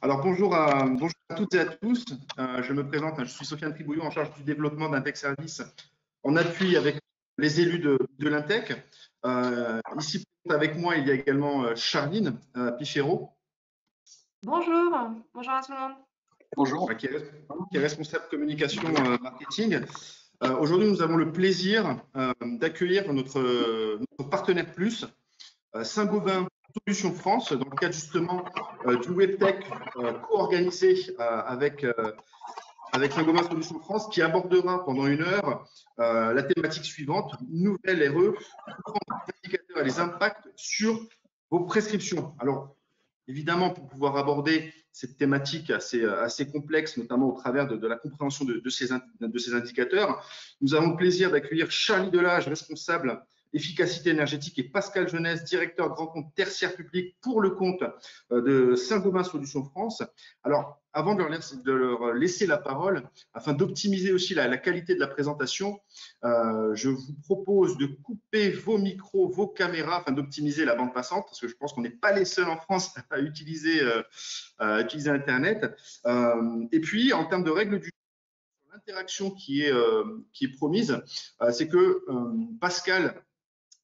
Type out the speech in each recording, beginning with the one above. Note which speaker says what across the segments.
Speaker 1: Alors bonjour à toutes et à tous. Je me présente, je suis Sofiane Tribouillon en charge du développement d'Intech Service en appui avec les élus de l'Intech. Ici avec moi, il y a également Charline Pichero,
Speaker 2: Bonjour, bonjour à tout le monde.
Speaker 3: Bonjour.
Speaker 1: qui est responsable communication marketing. Aujourd'hui, nous avons le plaisir d'accueillir notre partenaire plus, Saint-Gobain Solutions France, dans le cadre justement du WebTech co-organisé avec Saint-Gobain Solutions France, qui abordera pendant 1 heure la thématique suivante, nouvelle RE, comprendre les indicateurs et les impacts sur vos prescriptions. Alors, évidemment, pour pouvoir aborder cette thématique assez complexe, notamment au travers de la compréhension de ces indicateurs, nous avons le plaisir d'accueillir Charlie Delage, responsable efficacité énergétique, et Pascal Jeunesse, directeur de grand compte tertiaire public pour le compte de Saint-Gobain Solutions France. Alors, avant de leur laisser la parole, afin d'optimiser aussi la qualité de la présentation, je vous propose de couper vos micros, vos caméras, afin d'optimiser la bande passante, parce que je pense qu'on n'est pas les seuls en France à utiliser Internet. Et puis, en termes de règles du l'interaction qui est promise, c'est que Pascal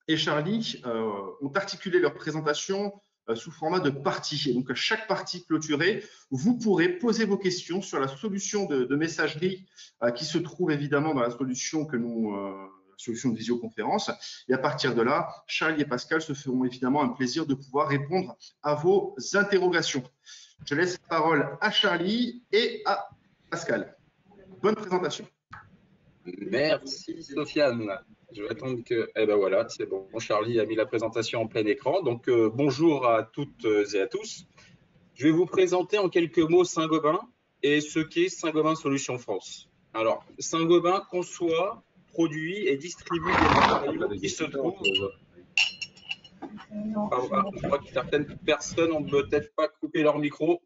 Speaker 1: et Charlie ont articulé leur présentation sous format de partie. Et donc, à chaque partie clôturée, vous pourrez poser vos questions sur la solution de messagerie qui se trouve évidemment dans la solution solution de visioconférence. Et à partir de là, Charlie et Pascal se feront évidemment un plaisir de pouvoir répondre à vos interrogations. Je laisse la parole à Charlie et à Pascal. Bonne présentation.
Speaker 3: Merci Sofiane. Je vais attendre que… Eh ben voilà, c'est bon. Charlie a mis la présentation en plein écran. Donc bonjour à toutes et à tous. Je vais vous présenter en quelques mots Saint-Gobain et ce qu'est Saint-Gobain Solutions France. Alors, Saint-Gobain conçoit, produit et distribue des matériaux qui se trouvent… Je crois que certaines personnes n'ont peut-être pas coupé leur micro.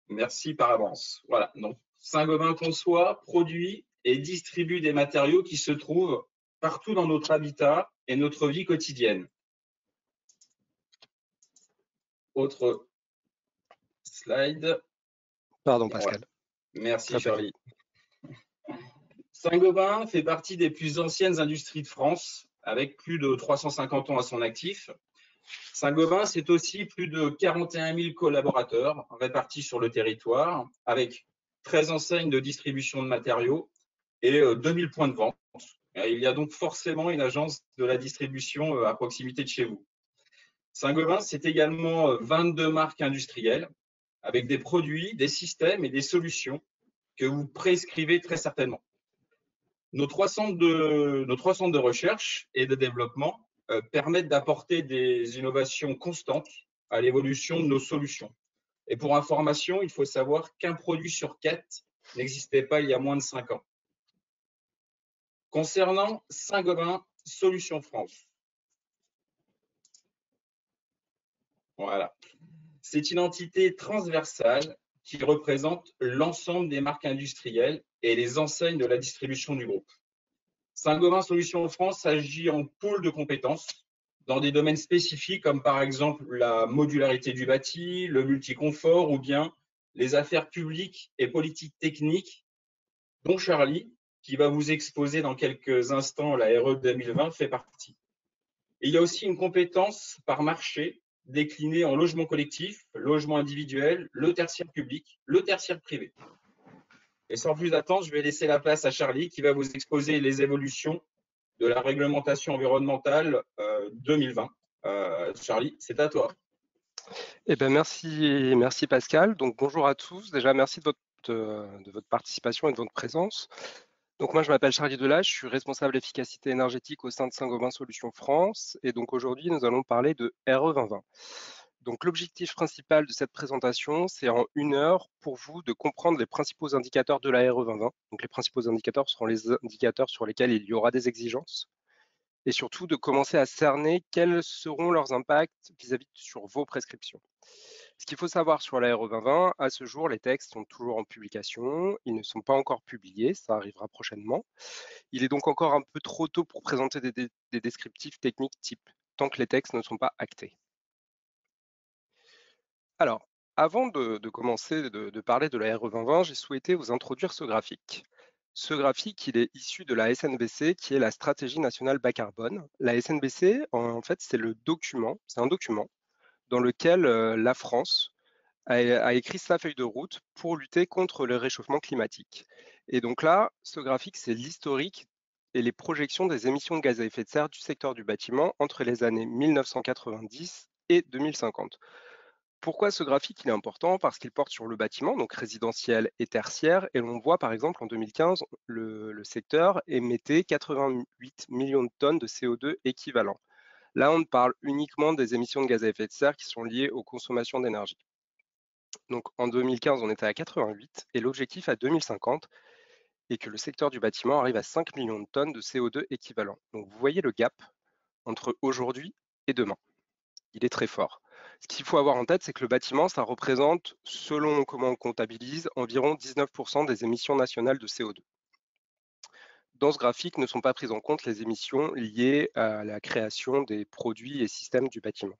Speaker 3: Merci par avance. Voilà, donc Saint-Gobain conçoit, produit et distribue des matériaux qui se trouvent partout dans notre habitat et notre vie quotidienne. Autre slide.
Speaker 4: Pardon, Pascal.
Speaker 3: Voilà. Merci, Charlie. Saint-Gobain fait partie des plus anciennes industries de France, avec plus de 350 ans à son actif. Saint-Gobain, c'est aussi plus de 41 000 collaborateurs répartis sur le territoire, avec 13 enseignes de distribution de matériaux et 2000 points de vente. Il y a donc forcément une agence de la distribution à proximité de chez vous. Saint-Gobain, c'est également 22 marques industrielles, avec des produits, des systèmes et des solutions que vous prescrivez très certainement. Nos trois centres de recherche et de développement permettent d'apporter des innovations constantes à l'évolution de nos solutions. Et pour information, il faut savoir qu'un produit sur 4 n'existait pas il y a moins de 5 ans. Concernant Saint-Gobain Solutions France, voilà. C'est une entité transversale qui représente l'ensemble des marques industrielles et les enseignes de la distribution du groupe. Saint-Gobain Solutions France agit en pôle de compétences dans des domaines spécifiques comme par exemple la modularité du bâti, le multiconfort ou bien les affaires publiques et politiques techniques, dont Charlie, qui va vous exposer dans quelques instants la RE 2020, fait partie. Et il y a aussi une compétence par marché déclinée en logement collectif, logement individuel, le tertiaire public, le tertiaire privé. Et sans plus attendre, je vais laisser la place à Charlie qui va vous exposer les évolutions de la réglementation environnementale 2020. Charlie, c'est à toi.
Speaker 4: Eh ben merci Pascal. Donc bonjour à tous. Déjà merci de votre participation et de votre présence. Donc moi je m'appelle Charlie Delage, je suis responsable efficacité énergétique au sein de Saint-Gobain Solutions France. Et donc aujourd'hui nous allons parler de RE 2020. Donc l'objectif principal de cette présentation, c'est en 1 heure pour vous de comprendre les principaux indicateurs de la RE 2020. Donc les principaux indicateurs seront les indicateurs sur lesquels il y aura des exigences et surtout de commencer à cerner quels seront leurs impacts vis-à-vis sur vos prescriptions. Ce qu'il faut savoir sur la RE 2020, à ce jour, les textes sont toujours en publication, ils ne sont pas encore publiés, ça arrivera prochainement. Il est donc encore un peu trop tôt pour présenter des descriptifs techniques type, tant que les textes ne sont pas actés. Alors, avant de commencer de parler de la RE 2020, j'ai souhaité vous introduire ce graphique. Ce graphique, il est issu de la SNBC, qui est la stratégie nationale bas carbone. La SNBC, en fait, c'est un document dans lequel la France a écrit sa feuille de route pour lutter contre le réchauffement climatique. Et donc là, ce graphique, c'est l'historique et les projections des émissions de gaz à effet de serre du secteur du bâtiment entre les années 1990 et 2050. Pourquoi ce graphique il est important? Parce qu'il porte sur le bâtiment, donc résidentiel et tertiaire, et l'on voit par exemple en 2015, le secteur émettait 88 millions de tonnes de CO2 équivalent. Là, on parle uniquement des émissions de gaz à effet de serre qui sont liées aux consommations d'énergie. Donc en 2015, on était à 88 et l'objectif à 2050 est que le secteur du bâtiment arrive à 5 millions de tonnes de CO2 équivalent. Donc vous voyez le gap entre aujourd'hui et demain. Il est très fort. Ce qu'il faut avoir en tête, c'est que le bâtiment, ça représente, selon comment on comptabilise, environ 19% des émissions nationales de CO2. Dans ce graphique, ne sont pas prises en compte les émissions liées à la création des produits et systèmes du bâtiment.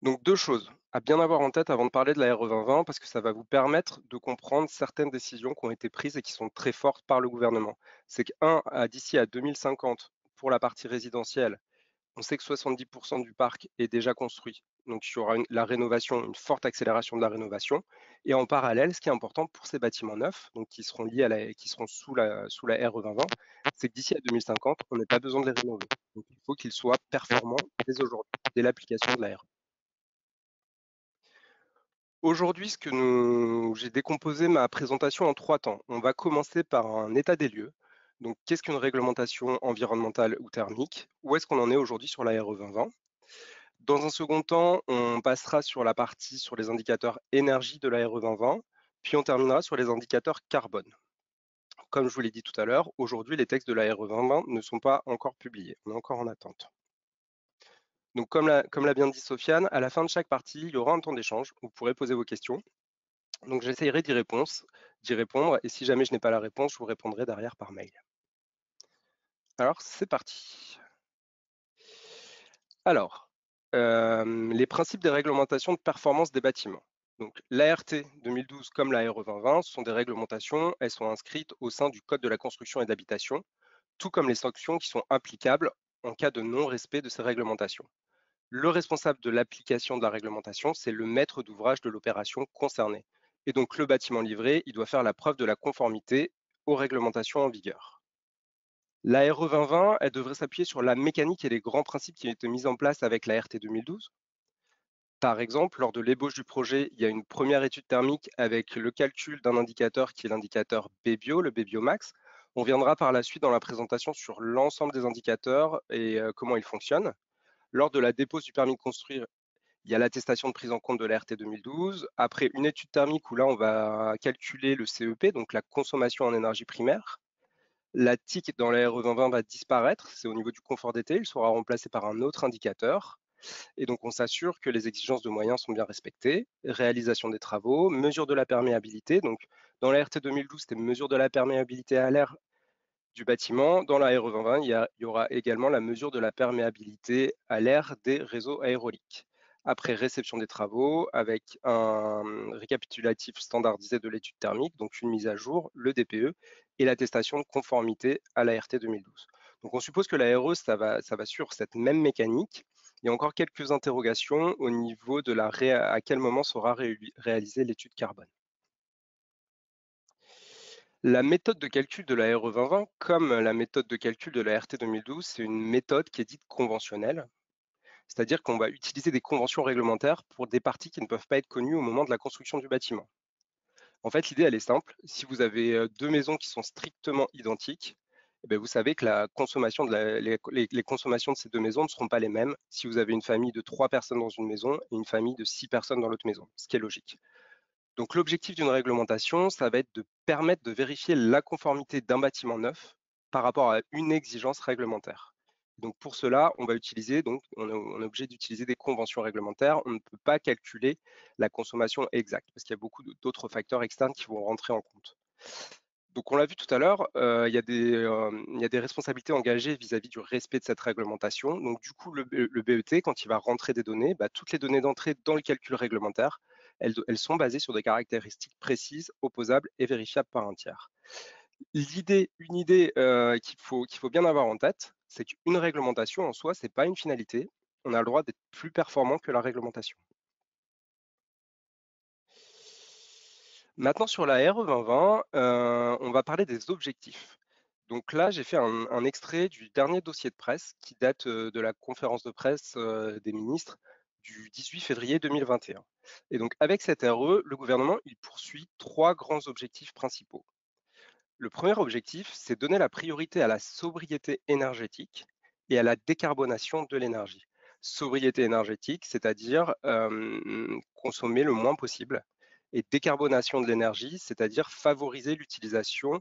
Speaker 4: Donc deux choses à bien avoir en tête avant de parler de la RE 2020, parce que ça va vous permettre de comprendre certaines décisions qui ont été prises et qui sont très fortes par le gouvernement. C'est que, d'ici à 2050, pour la partie résidentielle, on sait que 70% du parc est déjà construit. Donc, il y aura la rénovation, une forte accélération de la rénovation. Et en parallèle, ce qui est important pour ces bâtiments neufs, donc qui seront liés qui seront sous la RE 2020, c'est que d'ici à 2050, on n'a pas besoin de les rénover. Donc, il faut qu'ils soient performants dès aujourd'hui, dès l'application de la RE. Aujourd'hui, j'ai décomposé ma présentation en 3 temps. On va commencer par un état des lieux. Donc, qu'est-ce qu'une réglementation environnementale ou thermique? Où est-ce qu'on en est aujourd'hui sur la RE 2020? Dans un second temps, on passera sur la partie sur les indicateurs énergie de la RE 2020, puis on terminera sur les indicateurs carbone. Comme je vous l'ai dit tout à l'heure, aujourd'hui, les textes de la RE 2020 ne sont pas encore publiés. On est encore en attente. Donc, comme l'a bien dit Sofiane, à la fin de chaque partie, il y aura un temps d'échange où vous pourrez poser vos questions. Donc, j'essayerai d'y répondre, et si jamais je n'ai pas la réponse, je vous répondrai derrière par mail. Alors, c'est parti. Alors, les principes des réglementations de performance des bâtiments. Donc, l'ART 2012 comme la RE 2020 sont des réglementations, elles sont inscrites au sein du Code de la construction et de l'habitation, tout comme les sanctions qui sont applicables en cas de non-respect de ces réglementations. Le responsable de l'application de la réglementation, c'est le maître d'ouvrage de l'opération concernée. Et donc, le bâtiment livré, il doit faire la preuve de la conformité aux réglementations en vigueur. La RE 2020, elle devrait s'appuyer sur la mécanique et les grands principes qui ont été mis en place avec la RT 2012. Par exemple, lors de l'ébauche du projet, il y a une première étude thermique avec le calcul d'un indicateur qui est l'indicateur BBio, le BBioMax. On viendra par la suite dans la présentation sur l'ensemble des indicateurs et comment ils fonctionnent. Lors de la dépose du permis de construire, il y a l'attestation de prise en compte de la RT 2012. Après, une étude thermique où là, on va calculer le CEP, donc la consommation en énergie primaire. La TIC dans la RE 2020 va disparaître, c'est au niveau du confort d'été, il sera remplacé par un autre indicateur. Et donc, on s'assure que les exigences de moyens sont bien respectées. Réalisation des travaux, mesure de la perméabilité. Donc, dans la RT 2012, c'était mesure de la perméabilité à l'air du bâtiment. Dans la RE 2020, il y aura également la mesure de la perméabilité à l'air des réseaux aéroliques. Après réception des travaux, avec un récapitulatif standardisé de l'étude thermique, donc une mise à jour, le DPE, et l'attestation de conformité à la RT 2012. Donc on suppose que la RE, ça va sur cette même mécanique. Il y a encore quelques interrogations au niveau de à quel moment sera réalisée l'étude carbone. La méthode de calcul de la RE 2020, comme la méthode de calcul de la RT 2012, c'est une méthode qui est dite conventionnelle, c'est-à-dire qu'on va utiliser des conventions réglementaires pour des parties qui ne peuvent pas être connues au moment de la construction du bâtiment. En fait, l'idée, elle est simple. Si vous avez deux maisons qui sont strictement identiques, eh bien, vous savez que la consommation les consommations de ces deux maisons ne seront pas les mêmes si vous avez une famille de 3 personnes dans une maison et une famille de 6 personnes dans l'autre maison, ce qui est logique. Donc l'objectif d'une réglementation, ça va être de permettre de vérifier la conformité d'un bâtiment neuf par rapport à une exigence réglementaire. Donc pour cela, on est obligé d'utiliser des conventions réglementaires. On ne peut pas calculer la consommation exacte parce qu'il y a beaucoup d'autres facteurs externes qui vont rentrer en compte. Donc, on l'a vu tout à l'heure, il y a des responsabilités engagées vis-à-vis du respect de cette réglementation. Donc, du coup, le BET, quand il va rentrer des données, toutes les données d'entrée dans le calcul réglementaire, elles sont basées sur des caractéristiques précises, opposables et vérifiables par un tiers. Une idée qu'il faut bien avoir en tête, c'est qu'une réglementation en soi, ce n'est pas une finalité. On a le droit d'être plus performant que la réglementation. Maintenant, sur la RE 2020, on va parler des objectifs. Donc là, j'ai fait un extrait du dernier dossier de presse qui date de la conférence de presse des ministres du 18 février 2021. Et donc, avec cette RE, le gouvernement, il poursuit 3 grands objectifs principaux. Le premier objectif, c'est donner la priorité à la sobriété énergétique et à la décarbonation de l'énergie. Sobriété énergétique, c'est-à-dire consommer le moins possible, et décarbonation de l'énergie, c'est-à-dire favoriser l'utilisation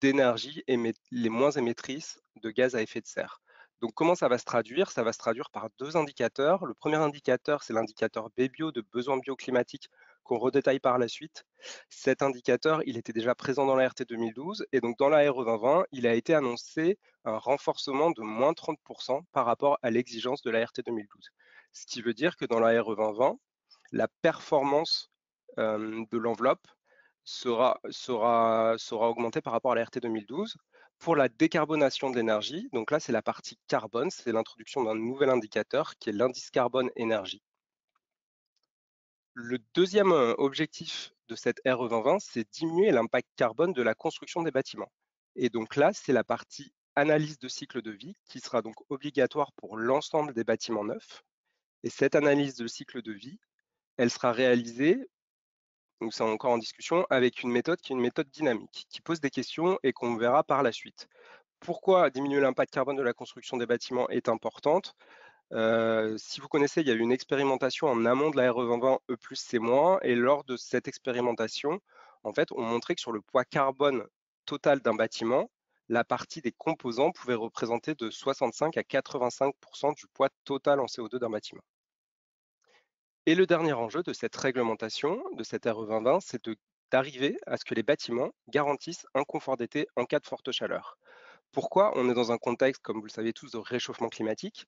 Speaker 4: d'énergies les moins émettrices de gaz à effet de serre. Donc comment ça va se traduire? Ça va se traduire par 2 indicateurs. Le premier indicateur, c'est l'indicateur BBio de besoins bioclimatiques qu'on redétaille par la suite. Cet indicateur, il était déjà présent dans la RT 2012 et donc dans la RE 2020, il a été annoncé un renforcement de moins 30% par rapport à l'exigence de la RT 2012. Ce qui veut dire que dans la RE 2020, la performance de l'enveloppe sera augmentée par rapport à la RT 2012. Pour la décarbonation de l'énergie, donc là c'est la partie carbone, c'est l'introduction d'un nouvel indicateur qui est l'indice carbone énergie. Le deuxième objectif de cette RE 2020, c'est diminuer l'impact carbone de la construction des bâtiments. Et donc là, c'est la partie analyse de cycle de vie qui sera donc obligatoire pour l'ensemble des bâtiments neufs. Et cette analyse de cycle de vie, elle sera réalisée, donc c'est encore en discussion, avec une méthode qui est une méthode dynamique, qui pose des questions et qu'on verra par la suite. Pourquoi diminuer l'impact carbone de la construction des bâtiments est importante? Si vous connaissez, il y a eu une expérimentation en amont de la RE 2020 E+, C-, et lors de cette expérimentation, en fait, on montrait que sur le poids carbone total d'un bâtiment, la partie des composants pouvait représenter de 65 à 85% du poids total en CO2 d'un bâtiment. Et le dernier enjeu de cette réglementation, de cette RE 2020, c'est d'arriver à ce que les bâtiments garantissent un confort d'été en cas de forte chaleur. Pourquoi? On est dans un contexte, comme vous le savez tous, de réchauffement climatique.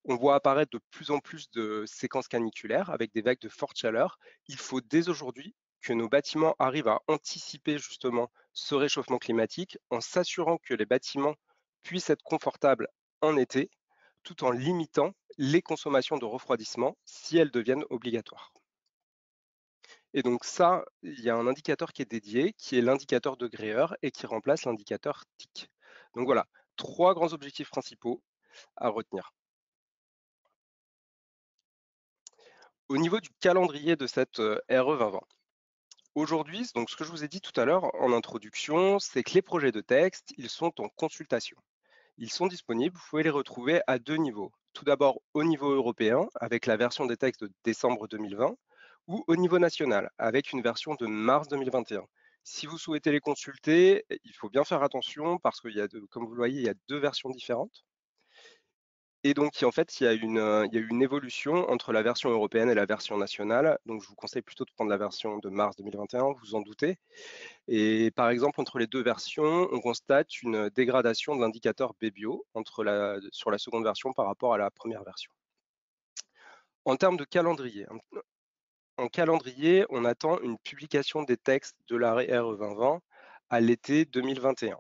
Speaker 4: On voit apparaître de plus en plus de séquences caniculaires avec des vagues de forte chaleur. Il faut dès aujourd'hui que nos bâtiments arrivent à anticiper justement ce réchauffement climatique en s'assurant que les bâtiments puissent être confortables en été, tout en limitant les consommations de refroidissement si elles deviennent obligatoires. Et donc ça, il y a un indicateur qui est dédié, qui est l'indicateur degré-heure et qui remplace l'indicateur TIC. Donc voilà, 3 grands objectifs principaux à retenir. Au niveau du calendrier de cette RE 2020, aujourd'hui, donc ce que je vous ai dit tout à l'heure en introduction, c'est que les projets de texte, ils sont en consultation. Ils sont disponibles, vous pouvez les retrouver à 2 niveaux. Tout d'abord au niveau européen, avec la version des textes de décembre 2020, ou au niveau national, avec une version de mars 2021. Si vous souhaitez les consulter, il faut bien faire attention parce qu'il y a, comme vous le voyez, il y a 2 versions différentes. Et donc, en fait, il y a une évolution entre la version européenne et la version nationale. Donc, je vous conseille plutôt de prendre la version de mars 2021, vous vous en doutez. Et par exemple, entre les 2 versions, on constate une dégradation de l'indicateur BBio sur la seconde version par rapport à la première version. En termes de calendrier, en calendrier, on attend une publication des textes de l'arrêt RE 2020 à l'été 2021.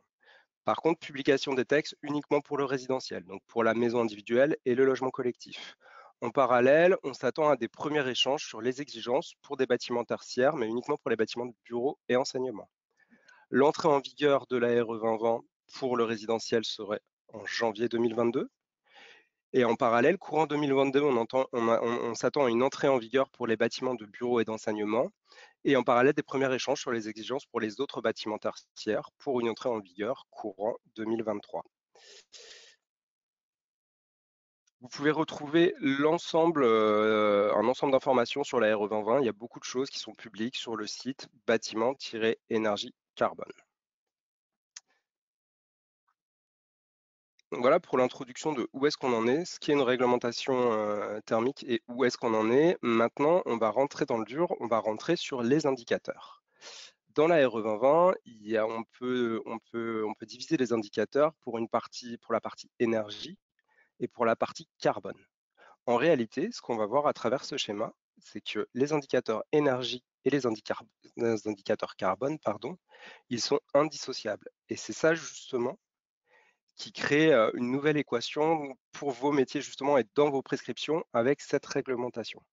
Speaker 4: Par contre, publication des textes uniquement pour le résidentiel, donc pour la maison individuelle et le logement collectif. En parallèle, on s'attend à des premiers échanges sur les exigences pour des bâtiments tertiaires, mais uniquement pour les bâtiments de bureaux et enseignement. L'entrée en vigueur de la RE 2020 pour le résidentiel serait en janvier 2022. Et en parallèle, courant 2022, on s'attend à une entrée en vigueur pour les bâtiments de bureaux et d'enseignement. Et en parallèle, des premiers échanges sur les exigences pour les autres bâtiments tertiaires pour une entrée en vigueur courant 2023. Vous pouvez retrouver un ensemble d'informations sur la RE 2020. Il y a beaucoup de choses qui sont publiques sur le site bâtiment-énergie carbone. Donc voilà pour l'introduction de où est-ce qu'on en est, ce qui est une réglementation thermique et où est-ce qu'on en est. Maintenant, on va rentrer dans le dur, on va rentrer sur les indicateurs. Dans la RE 2020, on peut diviser les indicateurs pour la partie énergie et pour la partie carbone. En réalité, ce qu'on va voir à travers ce schéma, c'est que les indicateurs énergie et les indicateurs carbone, ils sont indissociables. Et c'est ça justement qui crée une nouvelle équation pour vos métiers justement et dans vos prescriptions avec cette réglementation.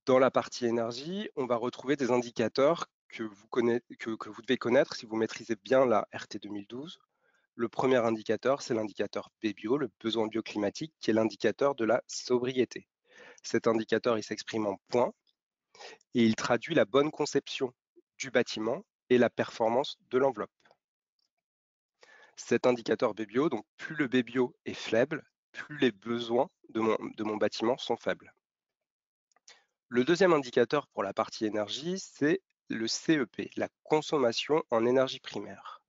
Speaker 4: Dans la partie énergie, on va retrouver des indicateurs que vous devez connaître si vous maîtrisez bien la RT 2012. Le premier indicateur, c'est l'indicateur BBio, le besoin bioclimatique, qui est l'indicateur de la sobriété. Cet indicateur, il s'exprime en points et il traduit la bonne conception du bâtiment et la performance de l'enveloppe. Cet indicateur BBio, donc plus le BBio est faible, plus les besoins de mon bâtiment sont faibles. Le deuxième indicateur pour la partie énergie, c'est le CEP, la consommation en énergie primaire.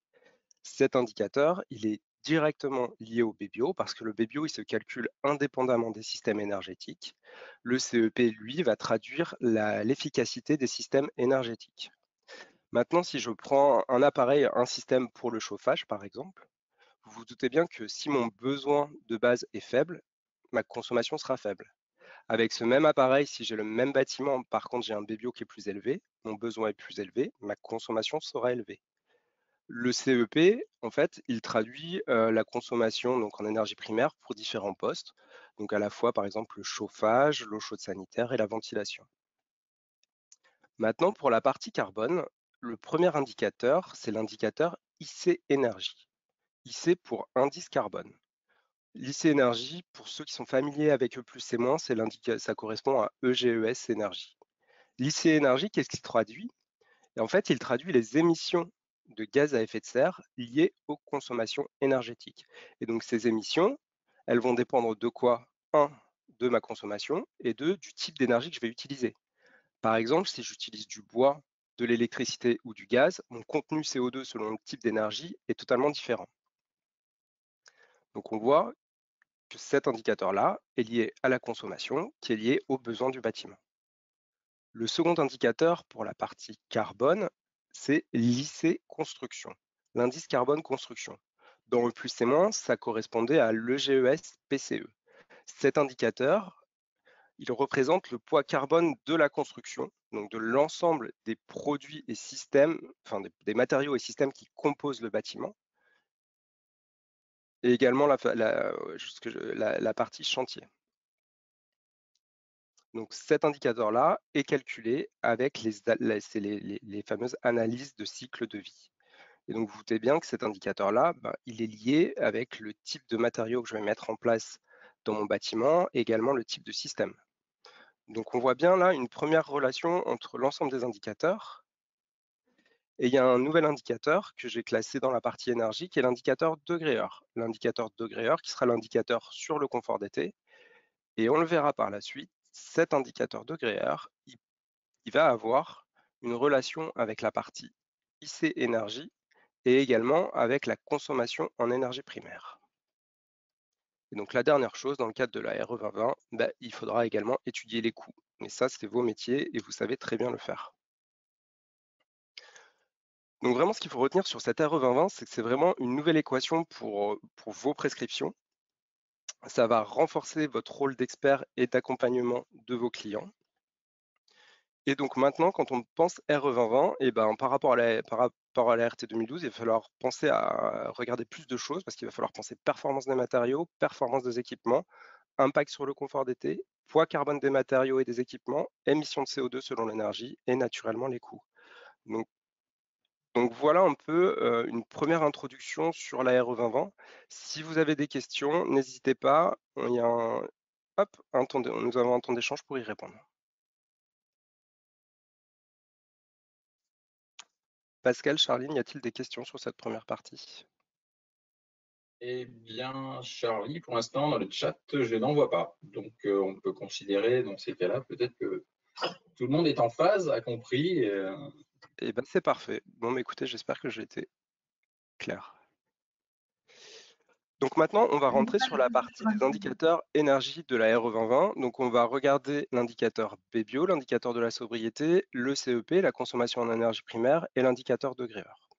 Speaker 4: Cet indicateur, il est directement lié au BBio parce que le BBio, il se calcule indépendamment des systèmes énergétiques. Le CEP, lui, va traduire l'efficacité des systèmes énergétiques. Maintenant, si je prends un appareil, un système pour le chauffage, par exemple, vous vous doutez bien que si mon besoin de base est faible, ma consommation sera faible. Avec ce même appareil, si j'ai le même bâtiment, par contre j'ai un BBio qui est plus élevé, mon besoin est plus élevé, ma consommation sera élevée. Le CEP, en fait, il traduit la consommation donc en énergie primaire pour différents postes, donc à la fois par exemple le chauffage, l'eau chaude sanitaire et la ventilation. Maintenant, pour la partie carbone, le premier indicateur, c'est l'indicateur IC énergie. IC pour indice carbone. L'IC énergie, pour ceux qui sont familiers avec E+, C-, ça correspond à EGES énergie. L'IC énergie, qu'est-ce qu'il traduit? Et en fait, il traduit les émissions de gaz à effet de serre liées aux consommations énergétiques. Et donc ces émissions, elles vont dépendre de quoi? Un, de ma consommation et deux, du type d'énergie que je vais utiliser. Par exemple, si j'utilise du bois, de l'électricité ou du gaz, mon contenu CO2 selon le type d'énergie est totalement différent. Donc on voit que cet indicateur-là est lié à la consommation, qui est lié aux besoins du bâtiment. Le second indicateur pour la partie carbone, c'est l'IC construction, l'indice carbone construction. Dans le plus et moins, ça correspondait à l'EGES PCE. Cet indicateur, il représente le poids carbone de la construction, donc de l'ensemble des produits et systèmes, enfin des matériaux et systèmes qui composent le bâtiment, et également la partie chantier. Donc cet indicateur-là est calculé avec les fameuses analyses de cycle de vie. Et donc vous vous doutez bien que cet indicateur-là, il est lié avec le type de matériaux que je vais mettre en place dans mon bâtiment et également le type de système. Donc on voit bien là une première relation entre l'ensemble des indicateurs. Et il y a un nouvel indicateur que j'ai classé dans la partie énergie qui est l'indicateur degré-heure. L'indicateur degré-heure qui sera l'indicateur sur le confort d'été. Et on le verra par la suite, cet indicateur degré-heure, il va avoir une relation avec la partie IC énergie et également avec la consommation en énergie primaire. Et donc la dernière chose, dans le cadre de la RE 2020, il faudra également étudier les coûts. Mais ça, c'est vos métiers et vous savez très bien le faire. Donc vraiment, ce qu'il faut retenir sur cette RE 2020, c'est que c'est vraiment une nouvelle équation pour vos prescriptions. Ça va renforcer votre rôle d'expert et d'accompagnement de vos clients. Et donc maintenant, quand on pense RE 2020, par rapport à la RT 2012, il va falloir penser à regarder plus de choses parce qu'il va falloir penser performance des matériaux, performance des équipements, impact sur le confort d'été, poids carbone des matériaux et des équipements, émissions de CO2 selon l'énergie et naturellement les coûts. Donc voilà un peu une première introduction sur la RE 2020. Si vous avez des questions, n'hésitez pas. Nous avons un temps d'échange pour y répondre. Pascal, Charline, y a-t-il des questions sur cette première partie?
Speaker 3: Eh bien, Charlie, pour l'instant, dans le chat, je n'en vois pas. Donc, on peut considérer, dans ces cas-là, peut-être que tout le monde est en phase, a compris.
Speaker 4: Eh bien, c'est parfait. Bon, mais écoutez, j'espère que j'ai été clair. Donc maintenant, on va rentrer sur la partie des indicateurs énergie de la RE 2020. Donc on va regarder l'indicateur BBio, l'indicateur de la sobriété, le CEP, la consommation en énergie primaire, et l'indicateur degré-heure.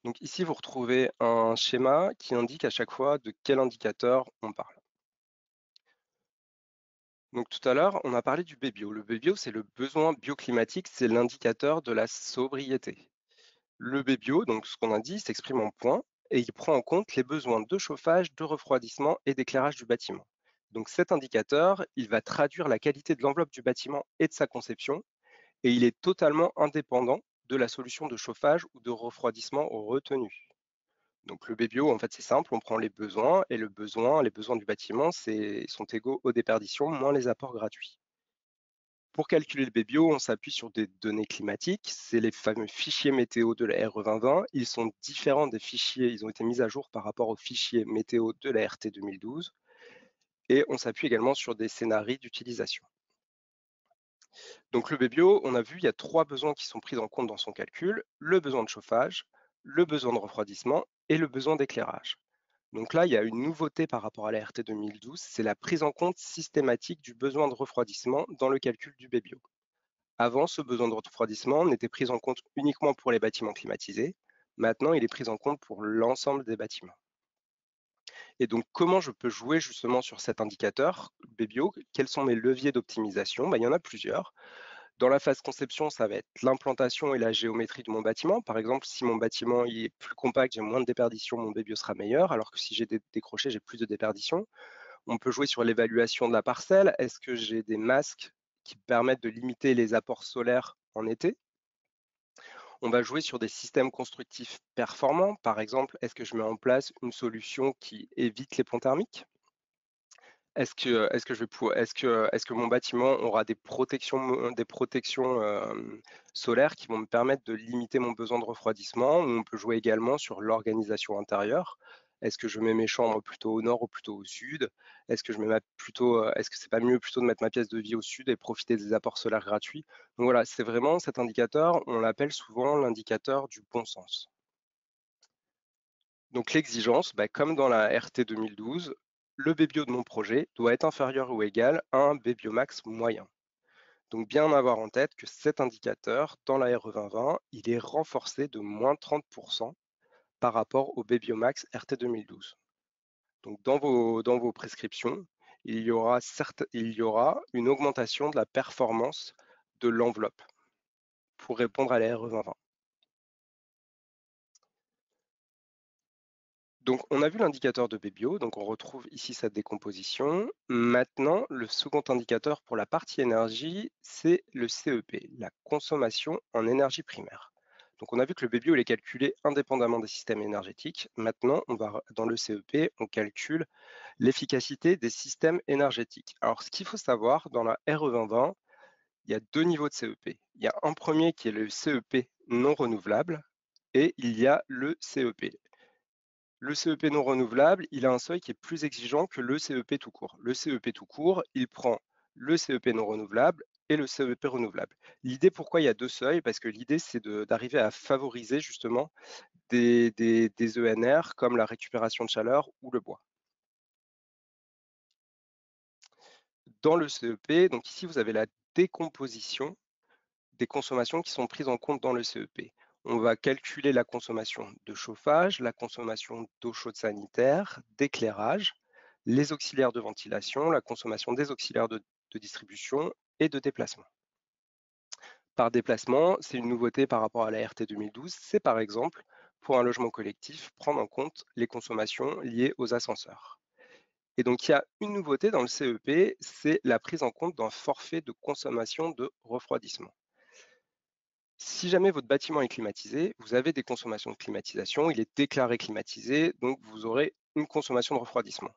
Speaker 4: Donc ici, vous retrouvez un schéma qui indique à chaque fois de quel indicateur on parle. Donc tout à l'heure, on a parlé du BBio. Le BBio, c'est le besoin bioclimatique, c'est l'indicateur de la sobriété. Le BBio, donc ce qu'on a dit, s'exprime en points et il prend en compte les besoins de chauffage, de refroidissement et d'éclairage du bâtiment. Donc cet indicateur, il va traduire la qualité de l'enveloppe du bâtiment et de sa conception et il est totalement indépendant de la solution de chauffage ou de refroidissement retenue. Donc le BBio, en fait, c'est simple, on prend les besoins et les besoins du bâtiment sont égaux aux déperditions moins les apports gratuits. Pour calculer le BBio, on s'appuie sur des données climatiques. C'est les fameux fichiers météo de la RE 2020. Ils sont différents des fichiers, ils ont été mis à jour par rapport aux fichiers météo de la RT 2012. Et on s'appuie également sur des scénarios d'utilisation. Donc le BBio, on a vu, il y a 3 besoins qui sont pris en compte dans son calcul. Le besoin de chauffage, le besoin de refroidissement et le besoin d'éclairage. Donc là, il y a une nouveauté par rapport à la RT 2012, c'est la prise en compte systématique du besoin de refroidissement dans le calcul du BBio. Avant, ce besoin de refroidissement n'était pris en compte uniquement pour les bâtiments climatisés. Maintenant, il est pris en compte pour l'ensemble des bâtiments. Et donc, comment je peux jouer justement sur cet indicateur BBio? Quels sont mes leviers d'optimisation? Il y en a plusieurs. Dans la phase conception, ça va être l'implantation et la géométrie de mon bâtiment. Par exemple, si mon bâtiment est plus compact, j'ai moins de déperdition, mon BBio sera meilleur, alors que si j'ai des décrochés, j'ai plus de déperdition. On peut jouer sur l'évaluation de la parcelle. Est-ce que j'ai des masques qui permettent de limiter les apports solaires en été? On va jouer sur des systèmes constructifs performants. Par exemple, est-ce que je mets en place une solution qui évite les ponts thermiques? Est-ce que mon bâtiment aura des protections solaires qui vont me permettre de limiter mon besoin de refroidissement? Ou on peut jouer également sur l'organisation intérieure. Est-ce que je mets mes chambres plutôt au nord ou plutôt au sud? Est-ce que c'est pas mieux plutôt de mettre ma pièce de vie au sud et profiter des apports solaires gratuits? Donc voilà, c'est vraiment cet indicateur, on l'appelle souvent l'indicateur du bon sens. Donc l'exigence, comme dans la RT 2012, le BBio de mon projet doit être inférieur ou égal à un BBio max moyen. Donc bien avoir en tête que cet indicateur, dans la RE 2020, il est renforcé de moins 30% par rapport au BBio max RT 2012. Donc dans vos prescriptions, il y aura une augmentation de la performance de l'enveloppe pour répondre à la RE 2020. Donc, on a vu l'indicateur de BBio, donc on retrouve ici sa décomposition. Maintenant, le second indicateur pour la partie énergie, c'est le CEP, la consommation en énergie primaire. Donc, on a vu que le BBio il est calculé indépendamment des systèmes énergétiques. Maintenant, dans le CEP, on calcule l'efficacité des systèmes énergétiques. Alors, ce qu'il faut savoir, dans la RE 2020, il y a 2 niveaux de CEP. Il y a un premier qui est le CEP non renouvelable et il y a le CEP. Le CEP non renouvelable, il a un seuil qui est plus exigeant que le CEP tout court. Le CEP tout court, il prend le CEP non renouvelable et le CEP renouvelable. L'idée, pourquoi il y a 2 seuils? Parce que l'idée, c'est d'arriver à favoriser justement des ENR comme la récupération de chaleur ou le bois. Dans le CEP, donc ici, vous avez la décomposition des consommations qui sont prises en compte dans le CEP. On va calculer la consommation de chauffage, la consommation d'eau chaude sanitaire, d'éclairage, les auxiliaires de ventilation, la consommation des auxiliaires de distribution et de déplacement. Par déplacement, c'est une nouveauté par rapport à la RT 2012, c'est par exemple, pour un logement collectif, prendre en compte les consommations liées aux ascenseurs. Et donc, il y a une nouveauté dans le CEP, c'est la prise en compte d'un forfait de consommation de refroidissement. Si jamais votre bâtiment est climatisé, vous avez des consommations de climatisation, il est déclaré climatisé, donc vous aurez une consommation de refroidissement.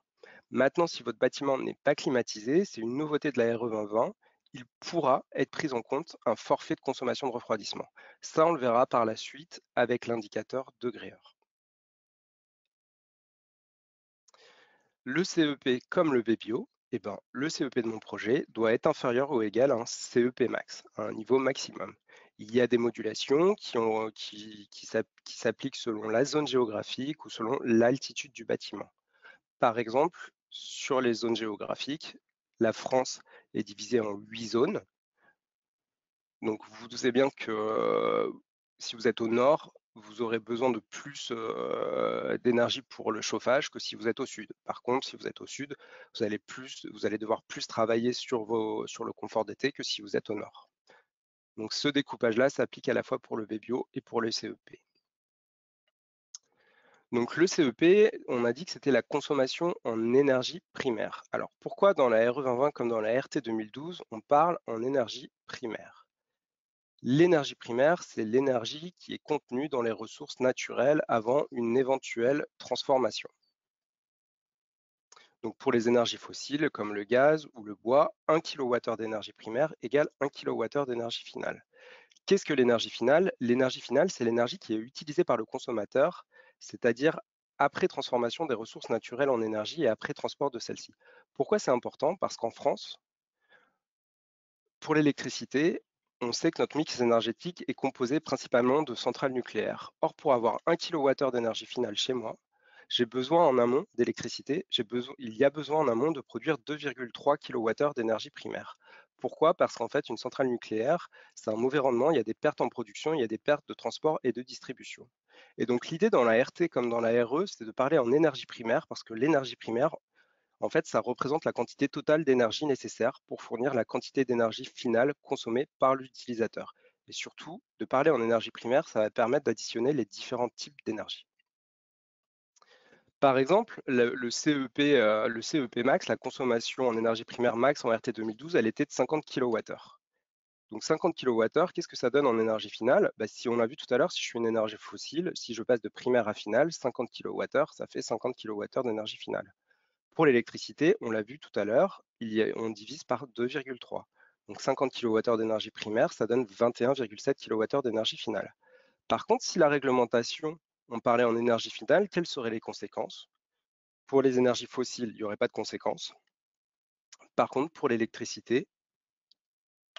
Speaker 4: Maintenant, si votre bâtiment n'est pas climatisé, c'est une nouveauté de la RE 2020, il pourra être pris en compte un forfait de consommation de refroidissement. Ça, on le verra par la suite avec l'indicateur degré-heure. Le CEP comme le BBio, le CEP de mon projet doit être inférieur ou égal à un CEP max, à un niveau maximum. Il y a des modulations qui s'appliquent selon la zone géographique ou selon l'altitude du bâtiment. Par exemple, sur les zones géographiques, la France est divisée en 8 zones. Donc vous doutez bien que si vous êtes au nord, vous aurez besoin de plus d'énergie pour le chauffage que si vous êtes au sud. Par contre, si vous êtes au sud, vous allez devoir plus travailler sur le confort d'été que si vous êtes au nord. Donc ce découpage-là s'applique à la fois pour le VBIO et pour le CEP. Donc le CEP, on a dit que c'était la consommation en énergie primaire. Alors pourquoi dans la RE 2020 comme dans la RT 2012, on parle en énergie primaire? L'énergie primaire, c'est l'énergie qui est contenue dans les ressources naturelles avant une éventuelle transformation. Donc pour les énergies fossiles comme le gaz ou le bois, 1 kWh d'énergie primaire égale 1 kWh d'énergie finale. Qu'est-ce que l'énergie finale? L'énergie finale, c'est l'énergie qui est utilisée par le consommateur, c'est-à-dire après transformation des ressources naturelles en énergie et après transport de celle-ci. Pourquoi c'est important? Parce qu'en France, pour l'électricité, on sait que notre mix énergétique est composé principalement de centrales nucléaires. Or, pour avoir 1 kWh d'énergie finale chez moi, j'ai besoin en amont d'électricité, il y a besoin en amont de produire 2,3 kWh d'énergie primaire. Pourquoi? Parce qu'en fait, une centrale nucléaire, c'est un mauvais rendement, il y a des pertes en production, il y a des pertes de transport et de distribution. Et donc l'idée dans la RT comme dans la RE, c'est de parler en énergie primaire parce que l'énergie primaire, en fait, ça représente la quantité totale d'énergie nécessaire pour fournir la quantité d'énergie finale consommée par l'utilisateur. Et surtout, de parler en énergie primaire, ça va permettre d'additionner les différents types d'énergie. Par exemple, le CEP max, la consommation en énergie primaire max en RT 2012, elle était de 50 kWh. Donc 50 kWh, qu'est-ce que ça donne en énergie finale? Si on l'a vu tout à l'heure, si je suis une énergie fossile, si je passe de primaire à finale, 50 kWh, ça fait 50 kWh d'énergie finale. Pour l'électricité, on l'a vu tout à l'heure, on divise par 2,3. Donc 50 kWh d'énergie primaire, ça donne 21,7 kWh d'énergie finale. Par contre, si la réglementation, on parlait en énergie finale, quelles seraient les conséquences? Pour les énergies fossiles, il n'y aurait pas de conséquences. Par contre, pour l'électricité,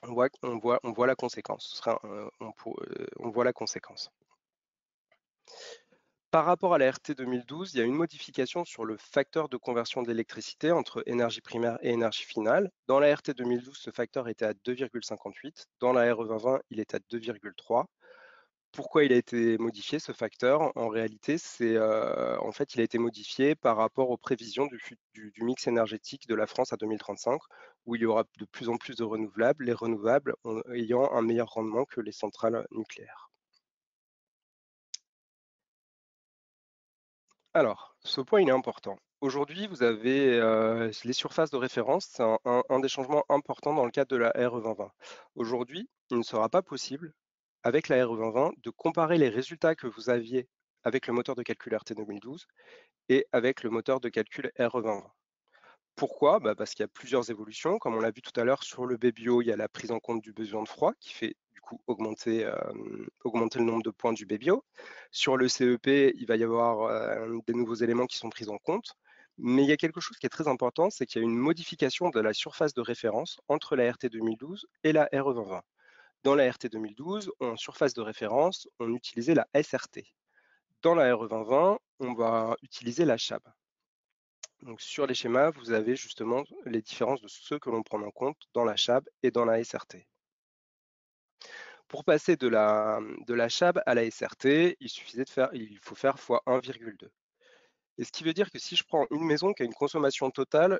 Speaker 4: on voit la conséquence. On voit la conséquence. Par rapport à la RT 2012, il y a une modification sur le facteur de conversion de l'électricité entre énergie primaire et énergie finale. Dans la RT 2012, ce facteur était à 2,58. Dans la RE 2020, il est à 2,3. Pourquoi il a été modifié ce facteur? En réalité, en fait, il a été modifié par rapport aux prévisions du mix énergétique de la France à 2035, où il y aura de plus en plus de renouvelables, les renouvelables ayant un meilleur rendement que les centrales nucléaires. Alors, ce point, il est important. Aujourd'hui, vous avez les surfaces de référence, c'est un des changements importants dans le cadre de la RE 2020. Aujourd'hui, il ne sera pas possible, avec la RE 2020, de comparer les résultats que vous aviez avec le moteur de calcul RT 2012 et avec le moteur de calcul RE 2020. Pourquoi? Parce qu'il y a plusieurs évolutions. Comme on l'a vu tout à l'heure, sur le BBO, il y a la prise en compte du besoin de froid qui fait du coup augmenter le nombre de points du BBO. Sur le CEP, il va y avoir des nouveaux éléments qui sont pris en compte. Mais il y a quelque chose qui est très important, c'est qu'il y a une modification de la surface de référence entre la RT 2012 et la RE 2020. Dans la RT 2012, en surface de référence, on utilisait la SRT. Dans la RE 2020, on va utiliser la CHAB. Donc sur les schémas, vous avez justement les différences de ceux que l'on prend en compte dans la CHAB et dans la SRT. Pour passer de la CHAB à la SRT, il faut faire x 1,2. Et ce qui veut dire que si je prends une maison qui a une consommation totale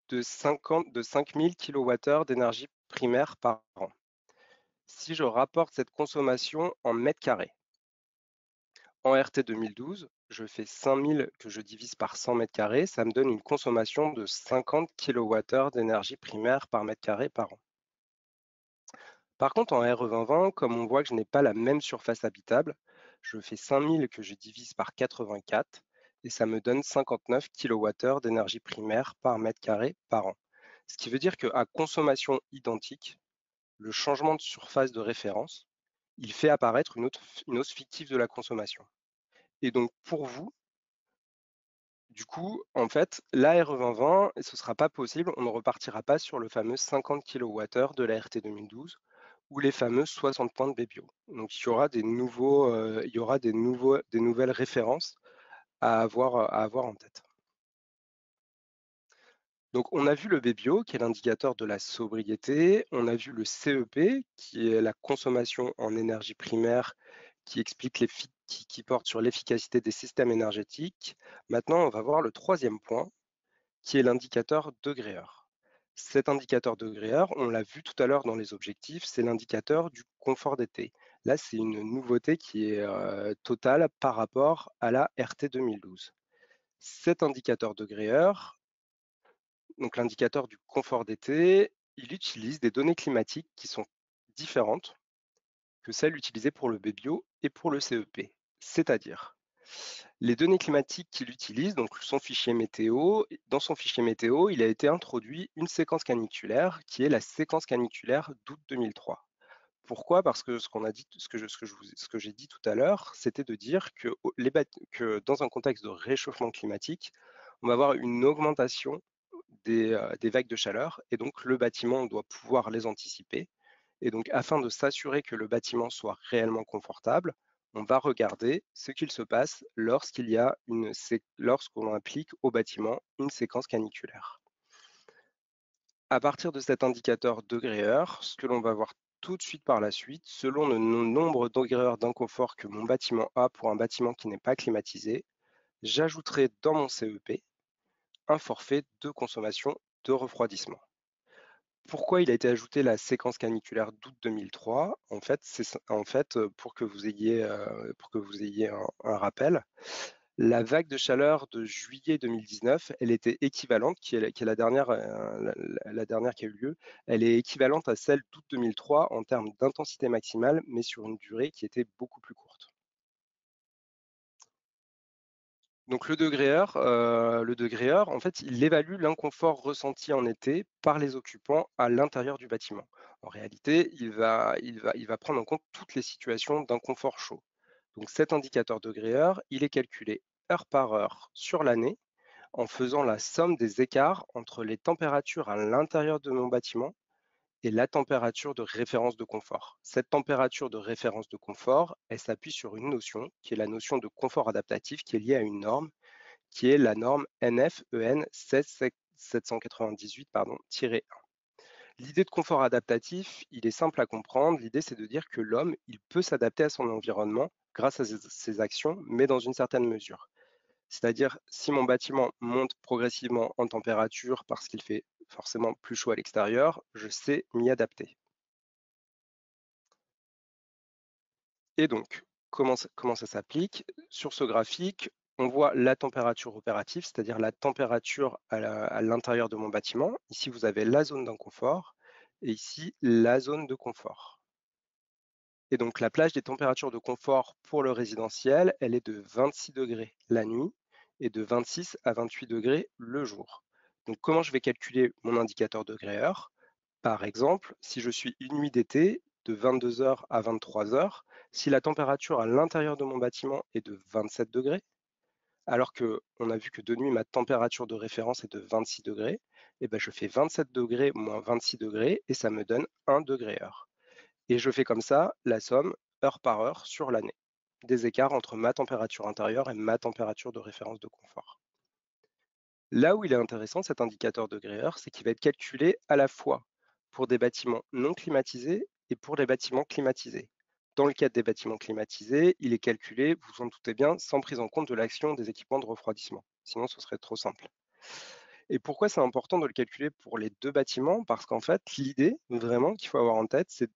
Speaker 4: de 5000 kWh d'énergie primaire par an, si je rapporte cette consommation en mètres carrés, en RT 2012, je fais 5000 que je divise par 100 mètres carrés, ça me donne une consommation de 50 kWh d'énergie primaire par mètre carré par an. Par contre, en RE 2020, comme on voit que je n'ai pas la même surface habitable, je fais 5000 que je divise par 84 et ça me donne 59 kWh d'énergie primaire par mètre carré par an. Ce qui veut dire qu'à consommation identique, le changement de surface de référence, il fait apparaître une hausse fictive de la consommation. Et donc pour vous, du coup, en fait, la RE 2020, ce ne sera pas possible, on ne repartira pas sur le fameux 50 kWh de la RT 2012. ou les fameux 60 points de BBO. Donc il y aura des nouvelles références à avoir en tête. Donc on a vu le BBO qui est l'indicateur de la sobriété, on a vu le CEP qui est la consommation en énergie primaire qui explique qui porte sur l'efficacité des systèmes énergétiques. Maintenant on va voir le troisième point qui est l'indicateur degré-heure. Cet indicateur degré-heure, on l'a vu tout à l'heure dans les objectifs, c'est l'indicateur du confort d'été. Là, c'est une nouveauté qui est totale par rapport à la RT 2012. Cet indicateur degré-heure, donc l'indicateur du confort d'été, il utilise des données climatiques qui sont différentes que celles utilisées pour le BBO et pour le CEP. C'est-à-dire, les données climatiques qu'il utilise, donc son fichier météo, dans son fichier météo, il a été introduit une séquence caniculaire qui est la séquence caniculaire d'août 2003. Pourquoi? Parce que ce que j'ai dit tout à l'heure, c'était de dire que dans un contexte de réchauffement climatique, on va avoir une augmentation des vagues de chaleur et donc le bâtiment doit pouvoir les anticiper. Et donc afin de s'assurer que le bâtiment soit réellement confortable, on va regarder ce qu'il se passe lorsqu'on applique au bâtiment une séquence caniculaire. À partir de cet indicateur degré-heure, ce que l'on va voir tout de suite par la suite, selon le nombre de degrés d'inconfort que mon bâtiment a pour un bâtiment qui n'est pas climatisé, j'ajouterai dans mon CEP un forfait de consommation de refroidissement. Pourquoi il a été ajouté la séquence caniculaire d'août 2003? En fait, pour que vous ayez un rappel, la vague de chaleur de juillet 2019, elle était équivalente, qui est la dernière qui a eu lieu, elle est équivalente à celle d'août 2003 en termes d'intensité maximale, mais sur une durée qui était beaucoup plus courte. Donc le degré-heure, en fait, il évalue l'inconfort ressenti en été par les occupants à l'intérieur du bâtiment. En réalité, il va prendre en compte toutes les situations d'inconfort chaud. Donc cet indicateur degré-heure, il est calculé heure par heure sur l'année en faisant la somme des écarts entre les températures à l'intérieur de mon bâtiment et la température de référence de confort. Cette température de référence de confort, elle s'appuie sur une notion qui est la notion de confort adaptatif qui est liée à une norme qui est la norme NF-EN 16798-1. L'idée de confort adaptatif, il est simple à comprendre. L'idée, c'est de dire que l'homme, il peut s'adapter à son environnement grâce à ses actions, mais dans une certaine mesure. C'est-à-dire, si mon bâtiment monte progressivement en température parce qu'il fait forcément plus chaud à l'extérieur, je sais m'y adapter. Et donc, comment ça s'applique? Sur ce graphique, on voit la température opérative, c'est-à-dire la température à l'intérieur de mon bâtiment. Ici, vous avez la zone d'inconfort et ici, la zone de confort. Et donc, la plage des températures de confort pour le résidentiel, elle est de 26 degrés la nuit et de 26 à 28 degrés le jour. Donc, comment je vais calculer mon indicateur degré-heure? Par exemple, si je suis une nuit d'été, de 22h à 23h, si la température à l'intérieur de mon bâtiment est de 27 degrés, alors qu'on a vu que de nuit, ma température de référence est de 26 degrés, et ben je fais 27 degrés moins 26 degrés et ça me donne 1 degré-heure. Et je fais comme ça la somme heure par heure sur l'année des écarts entre ma température intérieure et ma température de référence de confort. Là où il est intéressant, cet indicateur degré-heure, c'est qu'il va être calculé à la fois pour des bâtiments non climatisés et pour les bâtiments climatisés. Dans le cadre des bâtiments climatisés, il est calculé, vous vous en doutez bien, sans prise en compte de l'action des équipements de refroidissement. Sinon, ce serait trop simple. Et pourquoi c'est important de le calculer pour les deux bâtiments? Parce qu'en fait, l'idée vraiment qu'il faut avoir en tête, c'est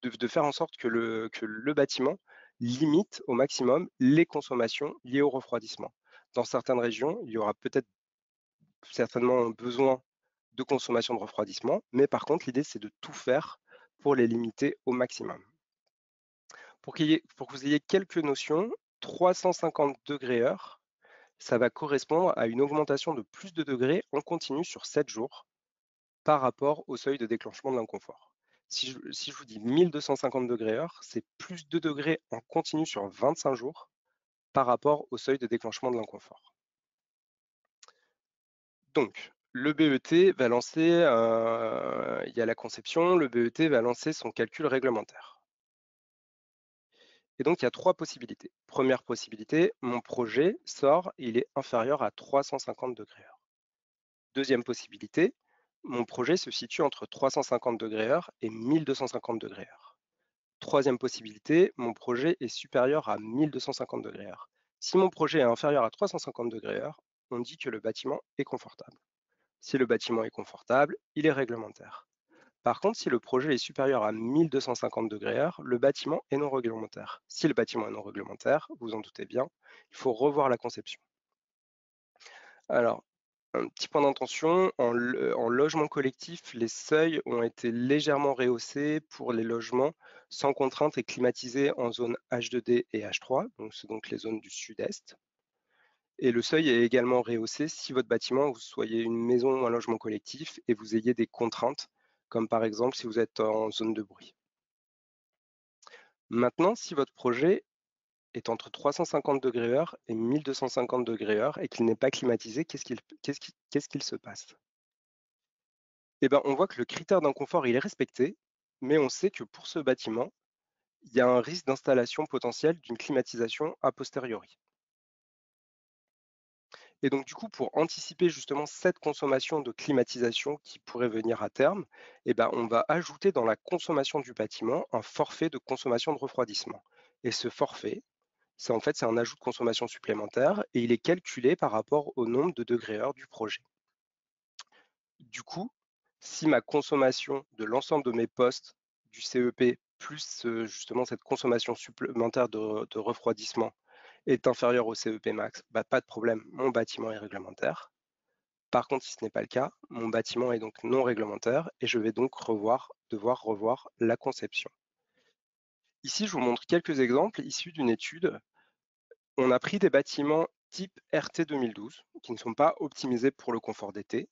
Speaker 4: de faire en sorte que le bâtiment limite au maximum les consommations liées au refroidissement. Dans certaines régions, il y aura peut-être certainement besoin de consommation de refroidissement, mais par contre, l'idée, c'est de tout faire pour les limiter au maximum. Pour que vous ayez quelques notions, 350 degrés-heure, ça va correspondre à une augmentation de plus de degrés en continu sur 7 jours par rapport au seuil de déclenchement de l'inconfort. Si je vous dis 1250 degrés-heure, c'est plus 2 degrés en continu sur 25 jours par rapport au seuil de déclenchement de l'inconfort. Donc, le BET va lancer, il y a la conception, le BET va lancer son calcul réglementaire. Et donc, il y a 3 possibilités. Première possibilité, mon projet sort, il est inférieur à 350°. Deuxième possibilité, mon projet se situe entre 350°, et 1250°. Troisième possibilité, mon projet est supérieur à 1250°. Si mon projet est inférieur à 350°, on dit que le bâtiment est confortable. Si le bâtiment est confortable, il est réglementaire. Par contre, si le projet est supérieur à 1250°, le bâtiment est non réglementaire. Si le bâtiment est non réglementaire, vous en doutez bien, il faut revoir la conception. Alors, un petit point d'intention, en logement collectif, les seuils ont été légèrement rehaussés pour les logements sans contrainte et climatisés en zone H2D et H3, donc c'est donc les zones du sud-est. Et le seuil est également rehaussé si votre bâtiment, vous soyez une maison ou un logement collectif et vous ayez des contraintes, comme par exemple si vous êtes en zone de bruit. Maintenant, si votre projet est entre 350°, et 1250°, et qu'il n'est pas climatisé, qu'est-ce qu'il se passe? Eh ben, on voit que le critère d'inconfort, il est respecté, mais on sait que pour ce bâtiment, il y a un risque d'installation potentiel d'une climatisation a posteriori. Et donc, du coup, pour anticiper justement cette consommation de climatisation qui pourrait venir à terme, eh ben, on va ajouter dans la consommation du bâtiment un forfait de consommation de refroidissement. Et ce forfait, c'est un ajout de consommation supplémentaire et il est calculé par rapport au nombre de degrés heure du projet. Du coup, si ma consommation de l'ensemble de mes postes du CEP plus justement cette consommation supplémentaire de refroidissement est inférieure au CEP max, bah, pas de problème, mon bâtiment est réglementaire. Par contre, si ce n'est pas le cas, mon bâtiment est donc non réglementaire et je vais donc devoir revoir la conception. Ici, je vous montre quelques exemples issus d'une étude. On a pris des bâtiments type RT 2012 qui ne sont pas optimisés pour le confort d'été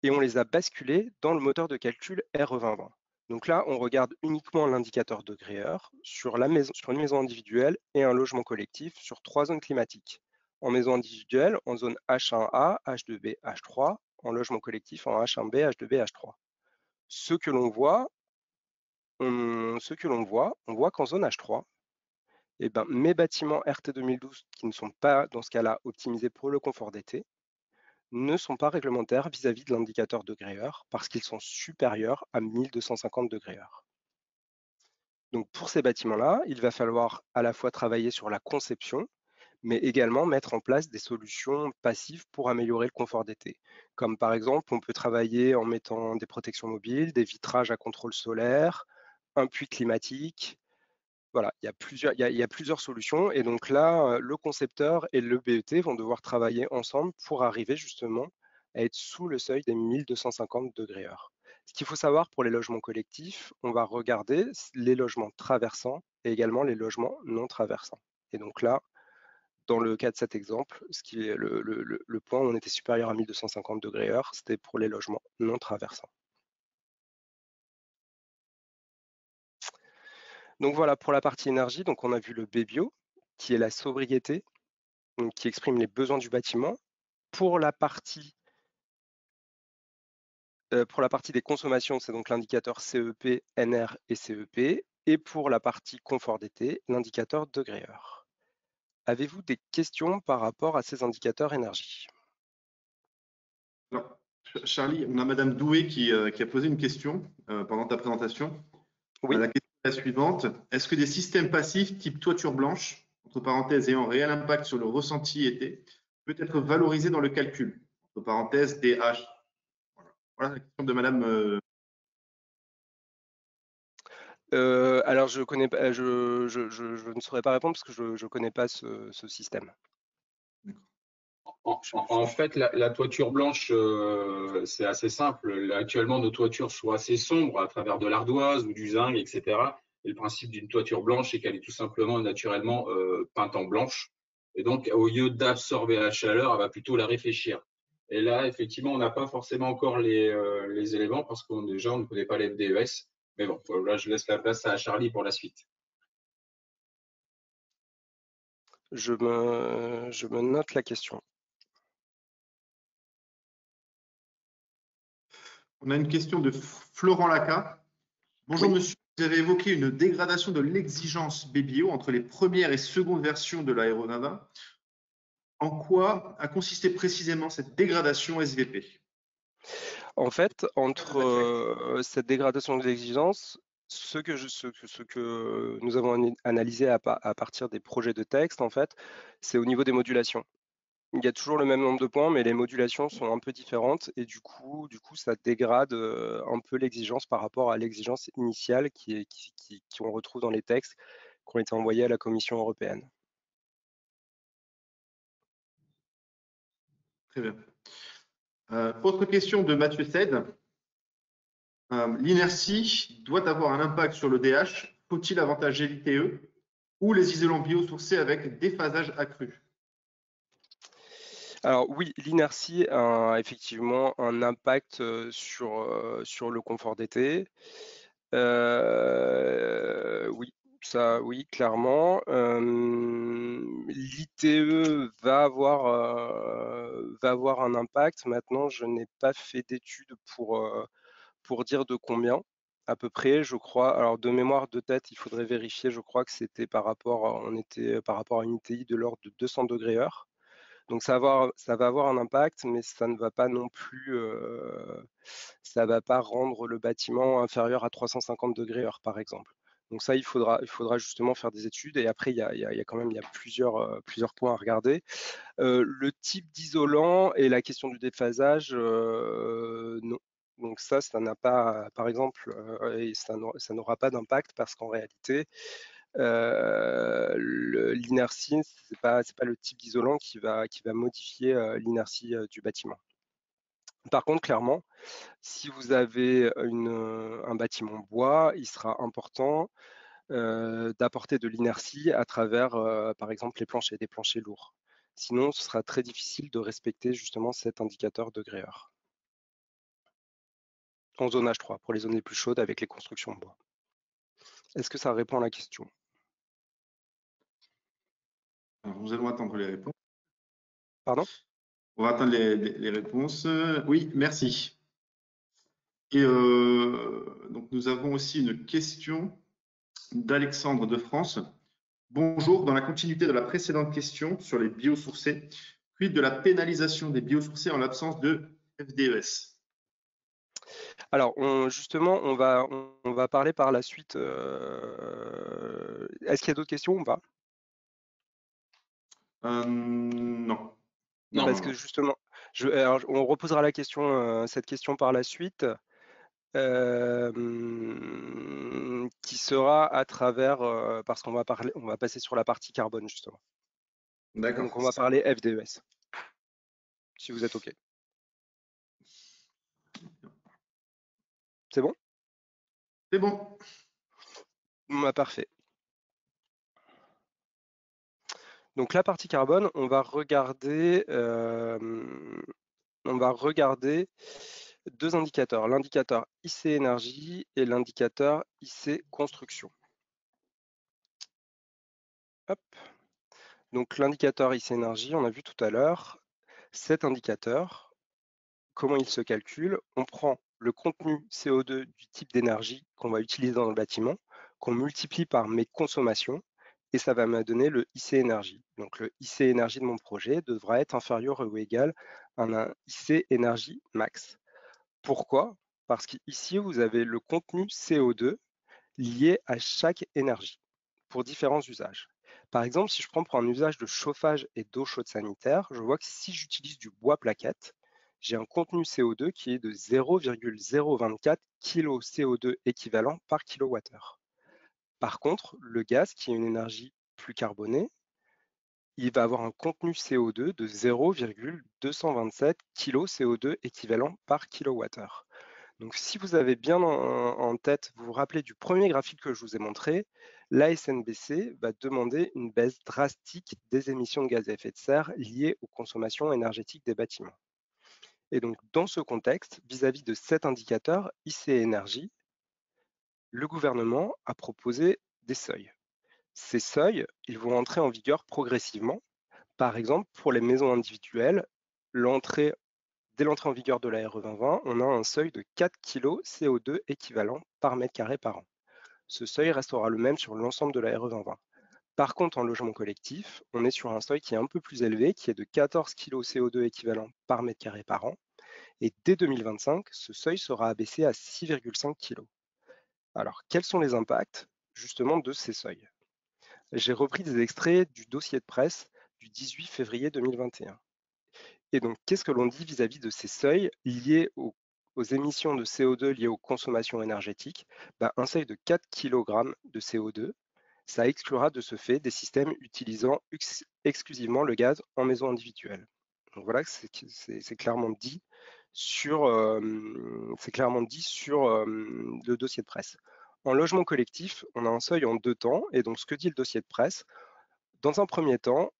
Speaker 4: et on les a basculés dans le moteur de calcul RE2020. Donc là, on regarde uniquement l'indicateur degré-heure sur une maison individuelle et un logement collectif sur 3 zones climatiques. En maison individuelle, en zone H1A, H2B, H3, en logement collectif en H1B, H2B, H3. Ce que l'on voit, on voit qu'en zone H3, eh ben, mes bâtiments RT 2012 qui ne sont pas, dans ce cas-là, optimisés pour le confort d'été, ne sont pas réglementaires vis-à-vis de l'indicateur degré-heure parce qu'ils sont supérieurs à 1250°. Donc pour ces bâtiments-là, il va falloir à la fois travailler sur la conception, mais également mettre en place des solutions passives pour améliorer le confort d'été. Comme par exemple, on peut travailler en mettant des protections mobiles, des vitrages à contrôle solaire, un puits climatique. Voilà, il y a plusieurs solutions. Et donc là, le concepteur et le BET vont devoir travailler ensemble pour arriver justement à être sous le seuil des 1250°. Ce qu'il faut savoir pour les logements collectifs, on va regarder les logements traversants et également les logements non traversants. Et donc là, dans le cas de cet exemple, ce qui est le point où on était supérieur à 1250°, c'était pour les logements non traversants. Donc voilà, pour la partie énergie, donc on a vu le BBio, qui est la sobriété, donc qui exprime les besoins du bâtiment. Pour la partie des consommations, c'est donc l'indicateur CEP, NR et CEP. Et pour la partie confort d'été, l'indicateur degré-heure. Avez-vous des questions par rapport à ces indicateurs énergie?
Speaker 1: Alors, Charlie, on a Madame Doué qui a posé une question pendant ta présentation.
Speaker 4: Oui.
Speaker 1: La question est la suivante. Est-ce que des systèmes passifs type toiture blanche, entre parenthèses ayant un réel impact sur le ressenti été, peut être valorisé dans le calcul, entre parenthèses DH? Voilà la question de Madame.
Speaker 4: Alors, je ne saurais pas répondre parce que je ne connais pas ce système.
Speaker 3: En fait, la toiture blanche, c'est assez simple. Actuellement, nos toitures sont assez sombres à travers de l'ardoise ou du zinc, etc. Et le principe d'une toiture blanche, c'est qu'elle est tout simplement naturellement peinte en blanche. Et donc, au lieu d'absorber la chaleur, elle va plutôt la réfléchir. Et là, effectivement, on n'a pas forcément encore les éléments parce qu'on déjà, on ne connaît pas les FDES. Mais bon, là, je laisse la place à Charlie pour la suite.
Speaker 4: Je me note la question.
Speaker 1: On a une question de Florent Laca. Bonjour
Speaker 4: Oui.
Speaker 1: monsieur, vous avez évoqué une dégradation de l'exigence BBO entre les premières et secondes versions de l'Aéronava. En quoi a consisté précisément cette dégradation SVP?
Speaker 4: En fait, entre cette dégradation des exigences, ce que nous avons analysé à partir des projets de texte, en fait, c'est au niveau des modulations. Il y a toujours le même nombre de points, mais les modulations sont un peu différentes et du coup ça dégrade un peu l'exigence par rapport à l'exigence initiale qu'on retrouve dans les textes qui ont été envoyés à la Commission européenne.
Speaker 1: Très bien. Autre question de Mathieu Sed. L'inertie doit avoir un impact sur le DH. Faut-il avantager l'ITE ou les isolants biosourcés avec déphasage accru?
Speaker 4: Alors oui, l'inertie a effectivement un impact sur le confort d'été. Oui, ça, oui, clairement. L'ITE va avoir un impact. Maintenant, je n'ai pas fait d'études pour dire de combien à peu près, je crois. Alors de mémoire de tête, il faudrait vérifier. Je crois que c'était on était par rapport à une ITI de l'ordre de 200 degrés heure. Donc ça va avoir un impact, mais ça ne va pas non plus, ça va pas rendre le bâtiment inférieur à 350 degrés heure, par exemple. Donc ça, il faudra justement faire des études. Et après, il y a quand même plusieurs points à regarder. Le type d'isolant et la question du déphasage, non. Donc ça n'a pas, par exemple, et ça n'aura pas d'impact parce qu'en réalité, l'inertie, c'est pas le type d'isolant qui va modifier l'inertie du bâtiment. Par contre, clairement, si vous avez un bâtiment bois, il sera important d'apporter de l'inertie à travers, par exemple, les planchers, des planchers lourds. Sinon, ce sera très difficile de respecter justement cet indicateur degré heure. En zone H3, pour les zones les plus chaudes avec les constructions en bois. Est-ce que ça répond à la question?
Speaker 1: Alors, nous allons attendre les réponses.
Speaker 4: Pardon?
Speaker 1: On va attendre les réponses. Oui, merci. Et donc, nous avons aussi une question d'Alexandre de France. Bonjour, dans la continuité de la précédente question sur les biosourcés, quid de la pénalisation des biosourcés en l'absence de FDES?
Speaker 4: Alors, justement, on va parler par la suite. Est-ce qu'il y a d'autres questions ou pas?
Speaker 1: Non. Non,
Speaker 4: Parce
Speaker 1: non,
Speaker 4: que
Speaker 1: non.
Speaker 4: justement, alors, on reposera cette question par la suite, qui sera à travers, parce qu'on va passer sur la partie carbone justement.
Speaker 1: D'accord.
Speaker 4: Donc on va parler FDES, si vous êtes OK. C'est bon?
Speaker 1: C'est bon.
Speaker 4: Bah, parfait. Donc la partie carbone, on va regarder deux indicateurs, l'indicateur IC énergie et l'indicateur IC construction. Hop. Donc l'indicateur IC énergie, on a vu tout à l'heure, cet indicateur, comment il se calcule? On prend le contenu CO2 du type d'énergie qu'on va utiliser dans le bâtiment, qu'on multiplie par mes consommations, et ça va me donner le IC énergie. Donc le IC énergie de mon projet devra être inférieur ou égal à un IC énergie max. Pourquoi? Parce qu'ici, vous avez le contenu CO2 lié à chaque énergie pour différents usages. Par exemple, si je prends pour un usage de chauffage et d'eau chaude sanitaire, je vois que si j'utilise du bois plaquette, j'ai un contenu CO2 qui est de 0,024 kg CO2 équivalent par kilowattheure. Par contre, le gaz, qui est une énergie plus carbonée, il va avoir un contenu CO2 de 0,227 kg CO2 équivalent par kilowattheure. Donc, si vous avez bien en tête, vous vous rappelez du premier graphique que je vous ai montré, la SNBC va demander une baisse drastique des émissions de gaz à effet de serre liées aux consommations énergétiques des bâtiments. Et donc, dans ce contexte, vis-à-vis de cet indicateur IC énergie, le gouvernement a proposé des seuils. Ces seuils, ils vont entrer en vigueur progressivement. Par exemple, pour les maisons individuelles, l'entrée dès l'entrée en vigueur de la RE 2020, on a un seuil de 4 kg CO2 équivalent par mètre carré par an. Ce seuil restera le même sur l'ensemble de la RE 2020. Par contre, en logement collectif, on est sur un seuil qui est un peu plus élevé, qui est de 14 kg CO2 équivalent par mètre carré par an. Et dès 2025, ce seuil sera abaissé à 6,5 kg. Alors, quels sont les impacts justement de ces seuils? J'ai repris des extraits du dossier de presse du 18 février 2021. Et donc, qu'est-ce que l'on dit vis-à-vis de ces seuils liés aux émissions de CO2 liées aux consommations énergétiques? Un seuil de 4 kg de CO2, ça exclura de ce fait des systèmes utilisant exclusivement le gaz en maison individuelle. Donc voilà, c'est clairement dit sur, le dossier de presse. En logement collectif, on a un seuil en 2 temps, et donc ce que dit le dossier de presse, dans un premier temps,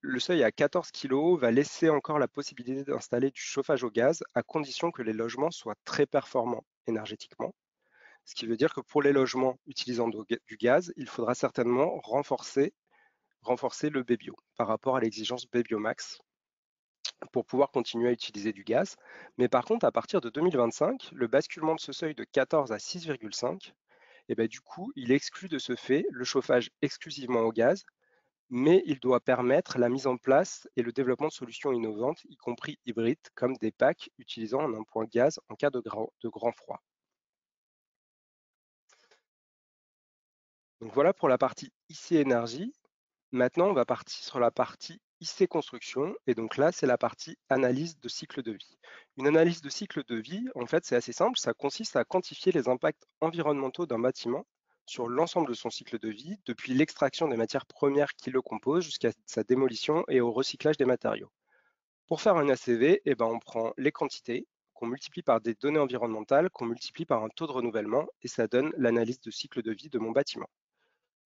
Speaker 4: le seuil à 14 kg va laisser encore la possibilité d'installer du chauffage au gaz à condition que les logements soient très performants énergétiquement. Ce qui veut dire que pour les logements utilisant du gaz, il faudra certainement renforcer le BBio par rapport à l'exigence BBiomax pour pouvoir continuer à utiliser du gaz. Mais par contre, à partir de 2025, le basculement de ce seuil de 14 à 6,5, du coup, il exclut de ce fait le chauffage exclusivement au gaz, mais il doit permettre la mise en place et le développement de solutions innovantes, y compris hybrides, comme des packs utilisant un point gaz en cas de grand froid. Donc voilà pour la partie IC énergie. Maintenant, on va partir sur la partie IC construction, et donc là, c'est la partie analyse de cycle de vie. Une analyse de cycle de vie, en fait, c'est assez simple, ça consiste à quantifier les impacts environnementaux d'un bâtiment sur l'ensemble de son cycle de vie, depuis l'extraction des matières premières qui le composent jusqu'à sa démolition et au recyclage des matériaux. Pour faire un ACV, on prend les quantités qu'on multiplie par des données environnementales, qu'on multiplie par un taux de renouvellement, et ça donne l'analyse de cycle de vie de mon bâtiment.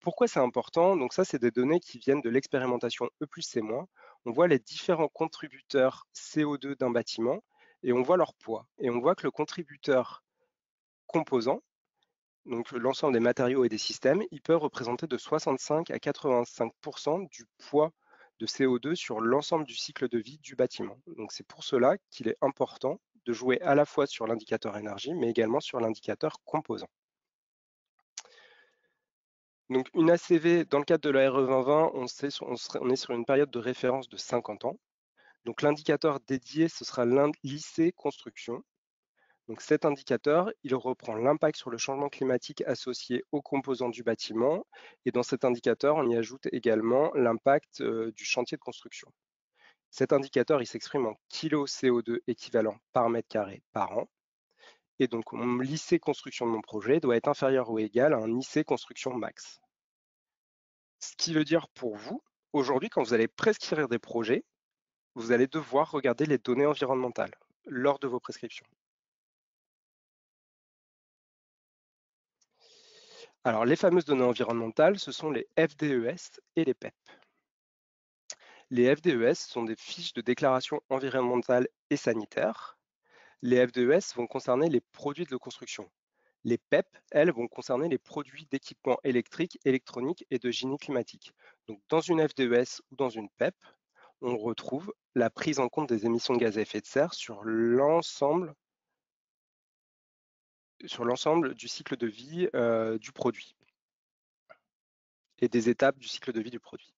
Speaker 4: Pourquoi c'est important? Donc ça, c'est des données qui viennent de l'expérimentation E plus C-. On voit les différents contributeurs CO2 d'un bâtiment et on voit leur poids. Et on voit que le contributeur composant, donc l'ensemble des matériaux et des systèmes, il peut représenter de 65 à 85% du poids de CO2 sur l'ensemble du cycle de vie du bâtiment. Donc c'est pour cela qu'il est important de jouer à la fois sur l'indicateur énergie, mais également sur l'indicateur composant. Donc une ACV, dans le cadre de la RE 2020, on est sur une période de référence de 50 ans. Donc l'indicateur dédié, ce sera l'IC construction. Donc cet indicateur, il reprend l'impact sur le changement climatique associé aux composants du bâtiment. Et dans cet indicateur, on y ajoute également l'impact du chantier de construction. Cet indicateur, il s'exprime en kilo CO2 équivalent par mètre carré par an. Et donc l'IC construction de mon projet doit être inférieur ou égal à un IC construction max. Ce qui veut dire pour vous, aujourd'hui, quand vous allez prescrire des projets, vous allez devoir regarder les données environnementales lors de vos prescriptions. Alors, les fameuses données environnementales, ce sont les FDES et les PEP. Les FDES sont des fiches de déclaration environnementale et sanitaire. Les FDES vont concerner les produits de construction. Les PEP, elles, vont concerner les produits d'équipement électrique, électronique et de génie climatique. Donc, dans une FDES ou dans une PEP, on retrouve la prise en compte des émissions de gaz à effet de serre sur l'ensemble du cycle de vie du produit et des étapes du cycle de vie du produit.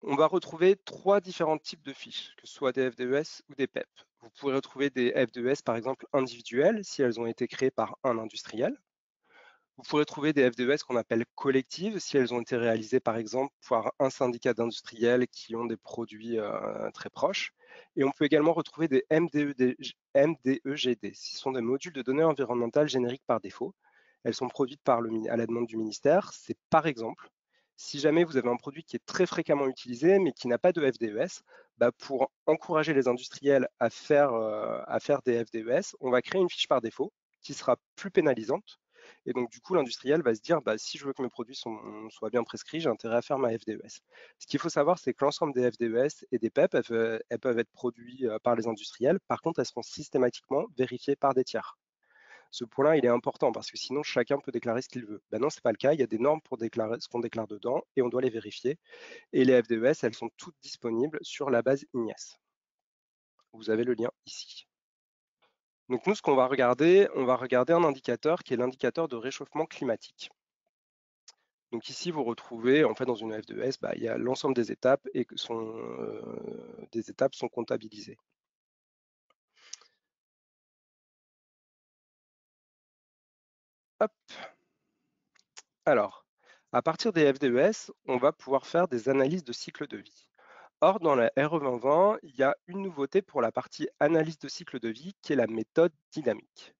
Speaker 4: On va retrouver 3 différents types de fiches, que ce soit des FDES ou des PEP. Vous pourrez retrouver des FDES, par exemple, individuelles, si elles ont été créées par un industriel. Vous pourrez trouver des FDES qu'on appelle collectives, si elles ont été réalisées, par exemple, par un syndicat d'industriels qui ont des produits très proches. Et on peut également retrouver des MDEGD. Ce sont des modules de données environnementales génériques par défaut. Elles sont produites à la demande du ministère. C'est par exemple, si jamais vous avez un produit qui est très fréquemment utilisé, mais qui n'a pas de FDES, pour encourager les industriels à faire des FDES, on va créer une fiche par défaut qui sera plus pénalisante. Et donc, du coup, l'industriel va se dire, si je veux que mes produits soient bien prescrits, j'ai intérêt à faire ma FDES. Ce qu'il faut savoir, c'est que l'ensemble des FDES et des PEP, elles peuvent être produites par les industriels. Par contre, elles seront systématiquement vérifiées par des tiers. Ce point-là, il est important parce que sinon, chacun peut déclarer ce qu'il veut. Non, ce n'est pas le cas. Il y a des normes pour déclarer ce qu'on déclare dedans et on doit les vérifier. Et les FDES, elles sont toutes disponibles sur la base IGNES. Vous avez le lien ici. Donc nous, ce qu'on va regarder, on va regarder un indicateur qui est l'indicateur de réchauffement climatique. Donc ici, vous retrouvez, en fait, dans une F2S, il y a l'ensemble des étapes et des étapes sont comptabilisées. Hop. Alors, à partir des FDES, on va pouvoir faire des analyses de cycle de vie. Or, dans la RE 2020, il y a une nouveauté pour la partie analyse de cycle de vie qui est la méthode dynamique.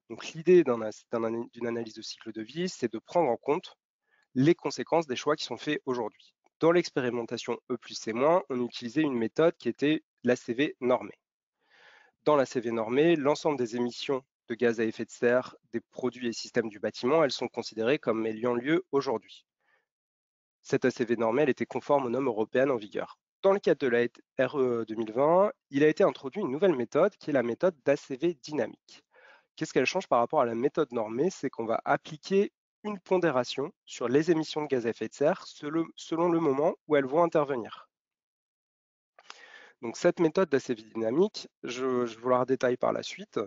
Speaker 4: Donc l'idée d'une analyse de cycle de vie, c'est de prendre en compte les conséquences des choix qui sont faits aujourd'hui. Dans l'expérimentation E+C-, on utilisait une méthode qui était l'ACV normée. Dans l'ACV normée, l'ensemble des émissions de gaz à effet de serre des produits et systèmes du bâtiment, elles sont considérées comme ayant lieu aujourd'hui. Cette ACV normée, elle était conforme aux normes européennes en vigueur. Dans le cadre de la RE 2020, il a été introduit une nouvelle méthode qui est la méthode d'ACV dynamique. Qu'est-ce qu'elle change par rapport à la méthode normée? C'est qu'on va appliquer une pondération sur les émissions de gaz à effet de serre selon le moment où elles vont intervenir. Donc cette méthode d'ACV dynamique, je vous la redétaille par la suite,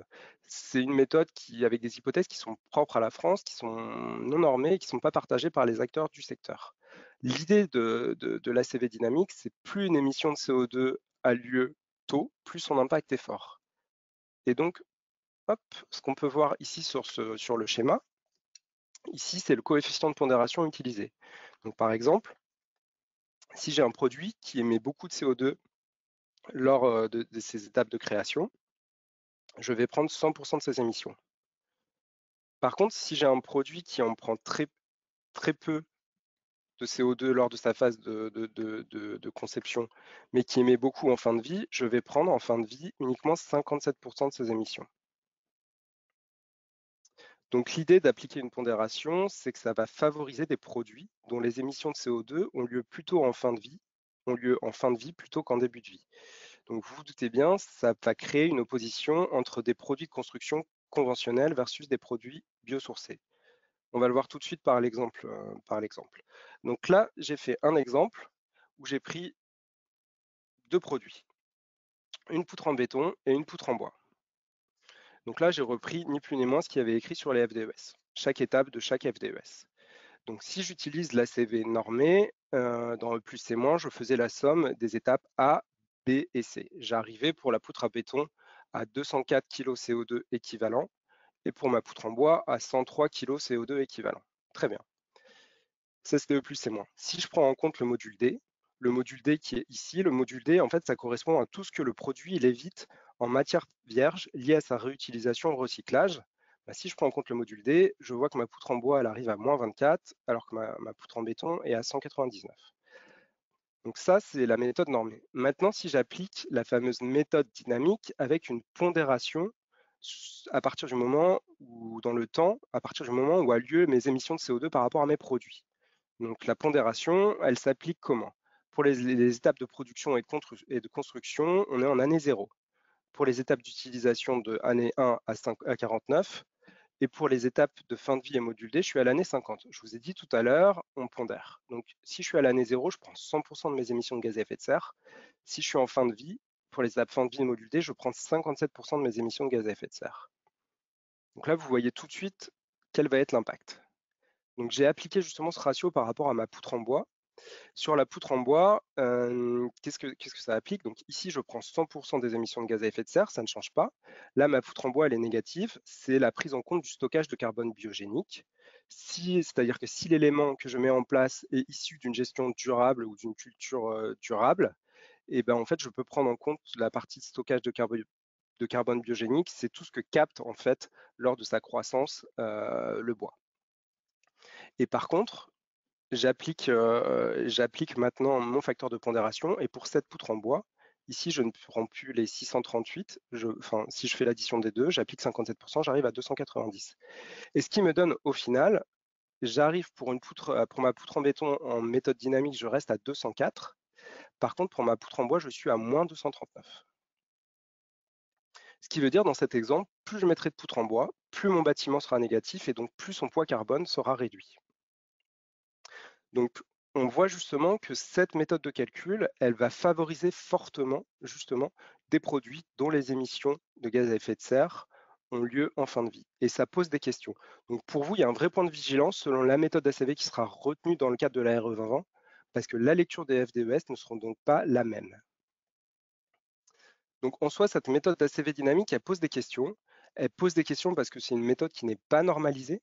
Speaker 4: c'est une méthode avec des hypothèses qui sont propres à la France, qui sont non normées et qui ne sont pas partagées par les acteurs du secteur. L'idée de l'ACV dynamique, c'est plus une émission de CO2 a lieu tôt, plus son impact est fort. Et donc, hop, ce qu'on peut voir ici sur le schéma, ici c'est le coefficient de pondération utilisé. Donc par exemple, si j'ai un produit qui émet beaucoup de CO2 lors de ces étapes de création, je vais prendre 100% de ces émissions. Par contre, si j'ai un produit qui en prend très peu de CO2 lors de sa phase de conception, mais qui émet beaucoup en fin de vie, je vais prendre en fin de vie uniquement 57% de ces émissions. Donc l'idée d'appliquer une pondération, c'est que ça va favoriser des produits dont les émissions de CO2 ont lieu plutôt en fin de vie, plutôt qu'en début de vie. Donc vous vous doutez bien, ça va créer une opposition entre des produits de construction conventionnels versus des produits biosourcés. On va le voir tout de suite par l'exemple. Donc là, j'ai fait un exemple où j'ai pris deux produits, une poutre en béton et une poutre en bois. Donc là, j'ai repris ni plus ni moins ce qu'il y avait écrit sur les FDES, chaque étape de chaque FDES. Donc si j'utilise l'ACV normée, dans E+C-, je faisais la somme des étapes A, B et C. J'arrivais pour la poutre à béton à 204 kg CO2 équivalent et pour ma poutre en bois à 103 kg CO2 équivalent. Très bien. Ça, c'était E+C-. Si je prends en compte le module D qui est ici, le module D, en fait, ça correspond à tout ce que le produit il évite en matière vierge liée à sa réutilisation ou recyclage. Si je prends en compte le module D, je vois que ma poutre en bois, elle arrive à -24, alors que ma poutre en béton est à 199. Donc ça, c'est la méthode normée. Maintenant, si j'applique la fameuse méthode dynamique avec une pondération à partir du moment où, dans le temps, à partir du moment où a lieu mes émissions de CO2 par rapport à mes produits. Donc la pondération, elle s'applique comment? Pour les étapes de production et de construction, on est en année 0. Pour les étapes d'utilisation de année 1 à 49, et pour les étapes de fin de vie et module D, je suis à l'année 50. Je vous ai dit tout à l'heure, on pondère. Donc si je suis à l'année 0, je prends 100% de mes émissions de gaz à effet de serre. Si je suis en fin de vie, pour les étapes fin de vie et module D, je prends 57% de mes émissions de gaz à effet de serre. Donc là, vous voyez tout de suite quel va être l'impact. Donc j'ai appliqué justement ce ratio par rapport à ma poutre en bois. Sur la poutre en bois, qu'est-ce que ça applique? Donc ici, je prends 100% des émissions de gaz à effet de serre, ça ne change pas. Là, ma poutre en bois, elle est négative. C'est la prise en compte du stockage de carbone biogénique. C'est-à-dire que si l'élément que je mets en place est issu d'une gestion durable ou d'une culture durable, et ben en fait, je peux prendre en compte la partie de stockage de carbone biogénique. C'est tout ce que capte en fait lors de sa croissance le bois. Et par contre, j'applique maintenant mon facteur de pondération et pour cette poutre en bois, ici je ne prends plus les 638, si je fais l'addition des deux, j'applique 57%, j'arrive à 290. Et ce qui me donne au final, j'arrive pour ma poutre en béton en méthode dynamique, je reste à 204. Par contre, pour ma poutre en bois, je suis à moins 239. Ce qui veut dire dans cet exemple, plus je mettrai de poutre en bois, plus mon bâtiment sera négatif et donc plus son poids carbone sera réduit. Donc on voit justement que cette méthode de calcul, elle va favoriser fortement justement des produits dont les émissions de gaz à effet de serre ont lieu en fin de vie. Et ça pose des questions. Donc pour vous, il y a un vrai point de vigilance selon la méthode ACV qui sera retenue dans le cadre de la RE 2020, parce que la lecture des FDES ne seront donc pas la même. Donc en soi, cette méthode d'ACV dynamique, elle pose des questions. Elle pose des questions parce que c'est une méthode qui n'est pas normalisée.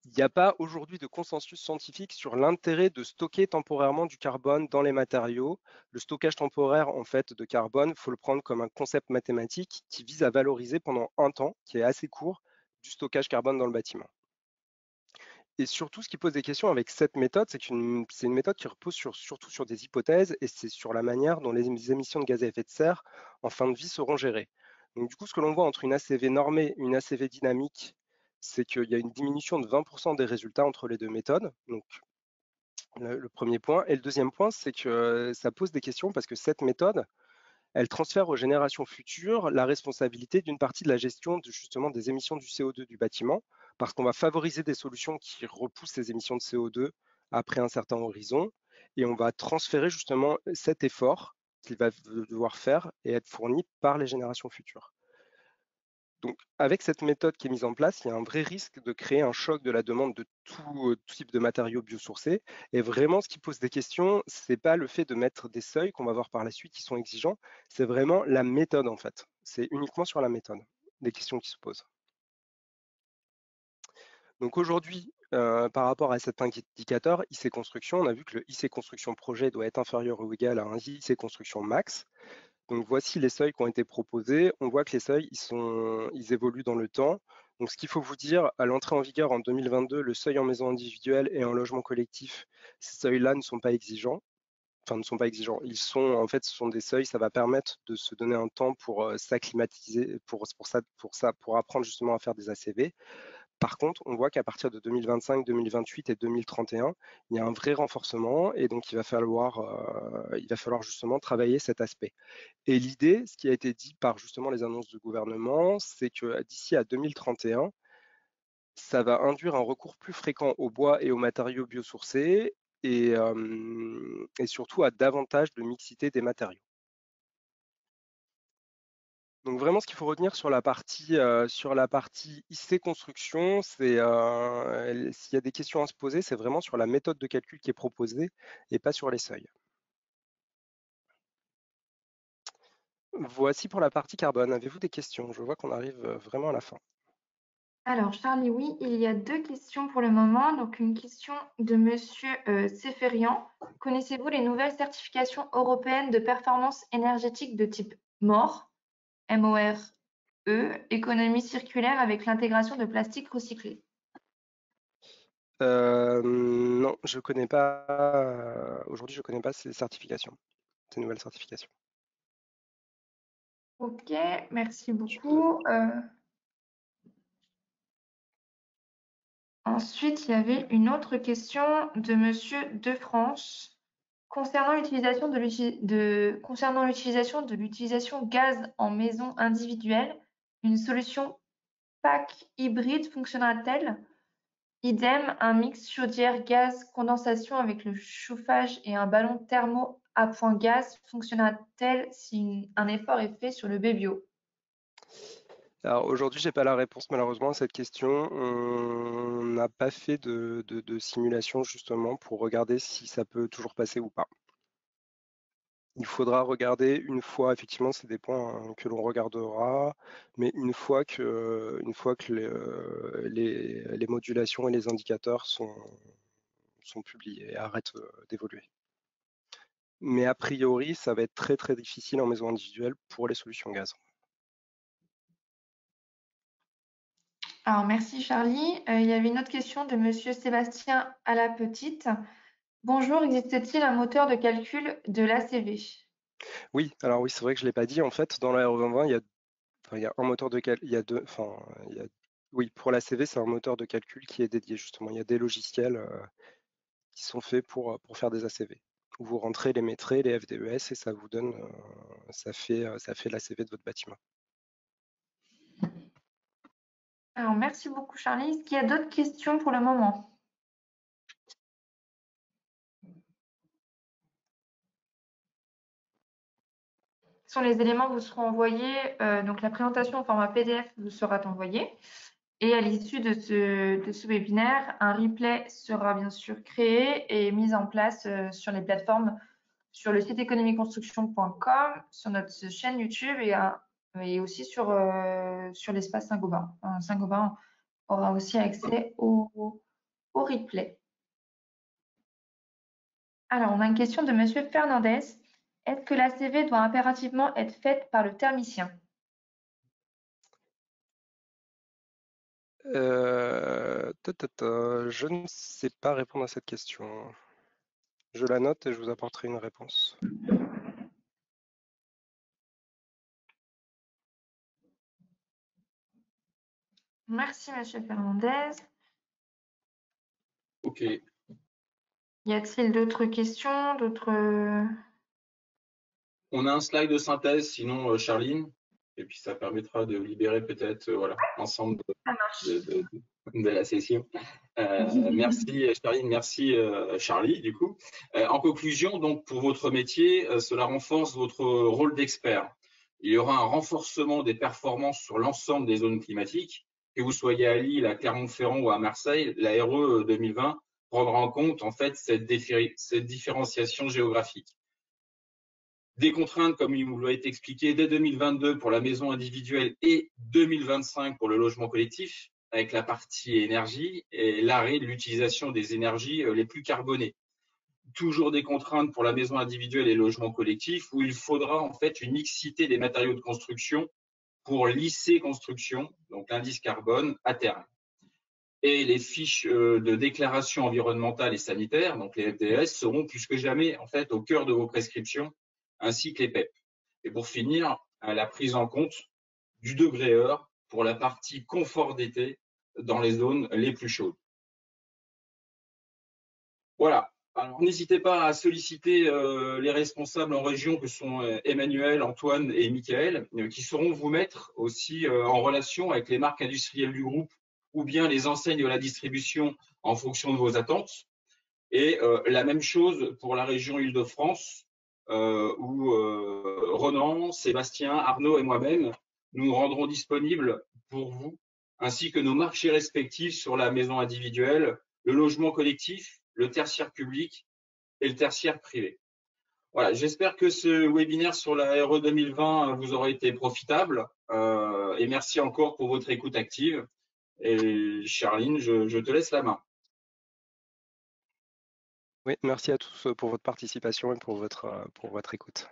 Speaker 4: Il n'y a pas aujourd'hui de consensus scientifique sur l'intérêt de stocker temporairement du carbone dans les matériaux. Le stockage temporaire en fait de carbone, il faut le prendre comme un concept mathématique qui vise à valoriser pendant un temps, qui est assez court, du stockage carbone dans le bâtiment. Et surtout, ce qui pose des questions avec cette méthode, c'est c'est une méthode qui repose surtout sur des hypothèses et c'est sur la manière dont les émissions de gaz à effet de serre en fin de vie seront gérées. Donc du coup, ce que l'on voit entre une ACV normée et une ACV dynamique, c'est qu'il y a une diminution de 20% des résultats entre les deux méthodes. Donc le premier point. Et le deuxième point, c'est que ça pose des questions parce que cette méthode, elle transfère aux générations futures la responsabilité d'une partie de la gestion justement des émissions du CO2 du bâtiment, parce qu'on va favoriser des solutions qui repoussent ces émissions de CO2 après un certain horizon, et on va transférer justement cet effort qu'il va devoir faire et être fourni par les générations futures. Donc, avec cette méthode qui est mise en place, il y a un vrai risque de créer un choc de la demande de tout type de matériaux biosourcés. Et vraiment, ce qui pose des questions, ce n'est pas le fait de mettre des seuils qu'on va voir par la suite qui sont exigeants, c'est vraiment la méthode en fait. C'est uniquement sur la méthode, les questions qui se posent. Donc aujourd'hui, par rapport à cet indicateur IC Construction, on a vu que le IC Construction projet doit être inférieur ou égal à un IC Construction max. Donc voici les seuils qui ont été proposés. On voit que les seuils, ils évoluent dans le temps. Donc ce qu'il faut vous dire, à l'entrée en vigueur en 2022, le seuil en maison individuelle et en logement collectif, ces seuils-là ne sont pas exigeants. Enfin, ne sont pas exigeants. Ils sont, en fait, ce sont des seuils, ça va permettre de se donner un temps pour s'acclimatiser, pour apprendre justement à faire des ACV. Par contre, on voit qu'à partir de 2025, 2028 et 2031, il y a un vrai renforcement et donc il va falloir justement travailler cet aspect. Et l'idée, ce qui a été dit par justement les annonces du gouvernement, c'est que d'ici à 2031, ça va induire un recours plus fréquent au bois et aux matériaux biosourcés et surtout à davantage de mixité des matériaux. Donc vraiment, ce qu'il faut retenir sur la partie IC construction, c'est s'il y a des questions à se poser, c'est vraiment sur la méthode de calcul qui est proposée et pas sur les seuils. Voici pour la partie carbone. Avez-vous des questions? Je vois qu'on arrive vraiment à la fin.
Speaker 2: Alors, Charlie, oui, il y a deux questions pour le moment. Donc, une question de Monsieur Seferian. Connaissez-vous les nouvelles certifications européennes de performance énergétique de type MORE, M-O-R-E, économie circulaire avec l'intégration de plastique recyclé?
Speaker 4: Non, je connais pas. Aujourd'hui, je connais pas ces certifications, ces nouvelles certifications.
Speaker 2: Ok, merci beaucoup. Ensuite, il y avait une autre question de Monsieur Defrance concernant l'utilisation de l'utilisation gaz en maison individuelle. Une solution PAC hybride fonctionnera-t-elle? Idem, un mix chaudière-gaz condensation avec le chauffage et un ballon thermo à point gaz fonctionnera-t-elle si un effort est fait sur le B-bio?
Speaker 4: Alors aujourd'hui, j'ai pas la réponse malheureusement à cette question. On n'a pas fait de simulation justement pour regarder si ça peut toujours passer ou pas. Il faudra regarder une fois, effectivement, c'est des points que l'on regardera, mais une fois que les modulations et les indicateurs sont publiés et arrêtent d'évoluer. Mais a priori, ça va être très très difficile en maison individuelle pour les solutions gaz.
Speaker 2: Alors, merci Charlie. Il y avait une autre question de Monsieur Sébastien Alapetite. Bonjour, existe-t-il un moteur de calcul de l'ACV?
Speaker 4: Oui, alors oui, c'est vrai que je ne l'ai pas dit. En fait, dans la RE 2020, il y a un moteur de calcul, oui, pour la CV, c'est un moteur de calcul qui est dédié justement. Il y a des logiciels qui sont faits pour faire des ACV. Où vous rentrez les maîtres, les FDES et ça vous donne, ça fait l'ACV de votre bâtiment.
Speaker 2: Alors, merci beaucoup Charlie. Est-ce qu'il y a d'autres questions pour le moment? sont les éléments vous seront envoyés. Donc, la présentation en format PDF vous sera envoyée. Et à l'issue de ce webinaire, un replay sera bien sûr créé et mis en place sur les plateformes, sur le site économieconstruction.com, sur notre chaîne YouTube et aussi sur l'espace Saint-Gobain. Saint-Gobain aura aussi accès au replay. Alors, on a une question de Monsieur Fernandez. Est-ce que la CV doit impérativement être faite par le thermicien?
Speaker 4: Je ne sais pas répondre à cette question. Je la note et je vous apporterai une réponse.
Speaker 2: Merci, Monsieur Fernandez.
Speaker 3: OK.
Speaker 2: Y a-t-il d'autres questions,
Speaker 3: On a un slide de synthèse, sinon, Charline, et puis ça permettra de libérer peut-être voilà, l'ensemble
Speaker 2: Ça marche.
Speaker 3: de la session. Merci Charline, merci Charlie du coup. En conclusion, donc pour votre métier, cela renforce votre rôle d'expert. Il y aura un renforcement des performances sur l'ensemble des zones climatiques. Que vous soyez à Lille, à Clermont-Ferrand ou à Marseille, la RE 2020 prendra en compte en fait cette différenciation géographique. Des contraintes, comme il vous l'a été expliqué, dès 2022 pour la maison individuelle et 2025 pour le logement collectif, avec la partie énergie et l'arrêt de l'utilisation des énergies les plus carbonées. Toujours des contraintes pour la maison individuelle et le logement collectif, où il faudra en fait une mixité des matériaux de construction pour lisser construction, donc l'indice carbone, à terme. Et les fiches de déclaration environnementale et sanitaire, donc les FDS, seront plus que jamais en fait au cœur de vos prescriptions, ainsi que les PEP. Et pour finir, la prise en compte du degré heure pour la partie confort d'été dans les zones les plus chaudes. Voilà. Alors, n'hésitez pas à solliciter les responsables en région que sont Emmanuel, Antoine et Michael, qui sauront vous mettre aussi en relation avec les marques industrielles du groupe ou bien les enseignes de la distribution en fonction de vos attentes. Et la même chose pour la région Île-de-France, où Ronan, Sébastien, Arnaud et moi-même nous rendrons disponibles pour vous, ainsi que nos marchés respectifs sur la maison individuelle, le logement collectif, le tertiaire public et le tertiaire privé. Voilà, j'espère que ce webinaire sur la RE 2020 vous aura été profitable et merci encore pour votre écoute active. Et Charline, je te laisse la main.
Speaker 4: Oui, merci à tous pour votre participation et pour votre écoute.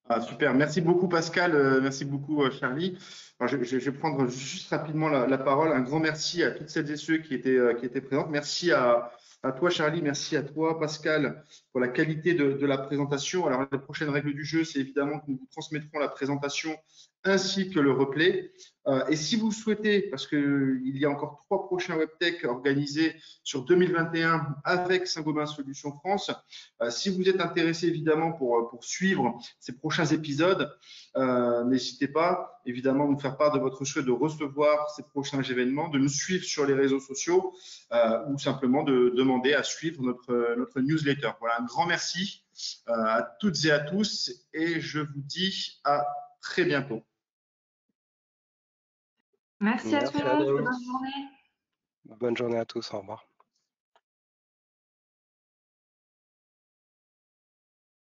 Speaker 1: Ah, super, merci beaucoup Pascal, merci beaucoup Charlie. Alors, je vais prendre juste rapidement la parole. Un grand merci à toutes celles et ceux qui étaient présents. Merci à toi Charlie, merci à toi Pascal pour la qualité de la présentation. Alors les prochaines règles du jeu, c'est évidemment que nous vous transmettrons la présentation ainsi que le replay. Et si vous souhaitez, parce qu'il y a encore 3 prochains WebTech organisés sur 2021 avec Saint-Gobain Solutions France, si vous êtes intéressé évidemment pour suivre ces prochains épisodes, n'hésitez pas évidemment à nous faire part de votre souhait de recevoir ces prochains événements, de nous suivre sur les réseaux sociaux ou simplement de demander à suivre notre newsletter. Voilà, un grand merci à toutes et à tous et je vous dis à très bientôt.
Speaker 2: Merci à tout le monde. Bonne journée.
Speaker 4: Bonne journée à tous. Au revoir.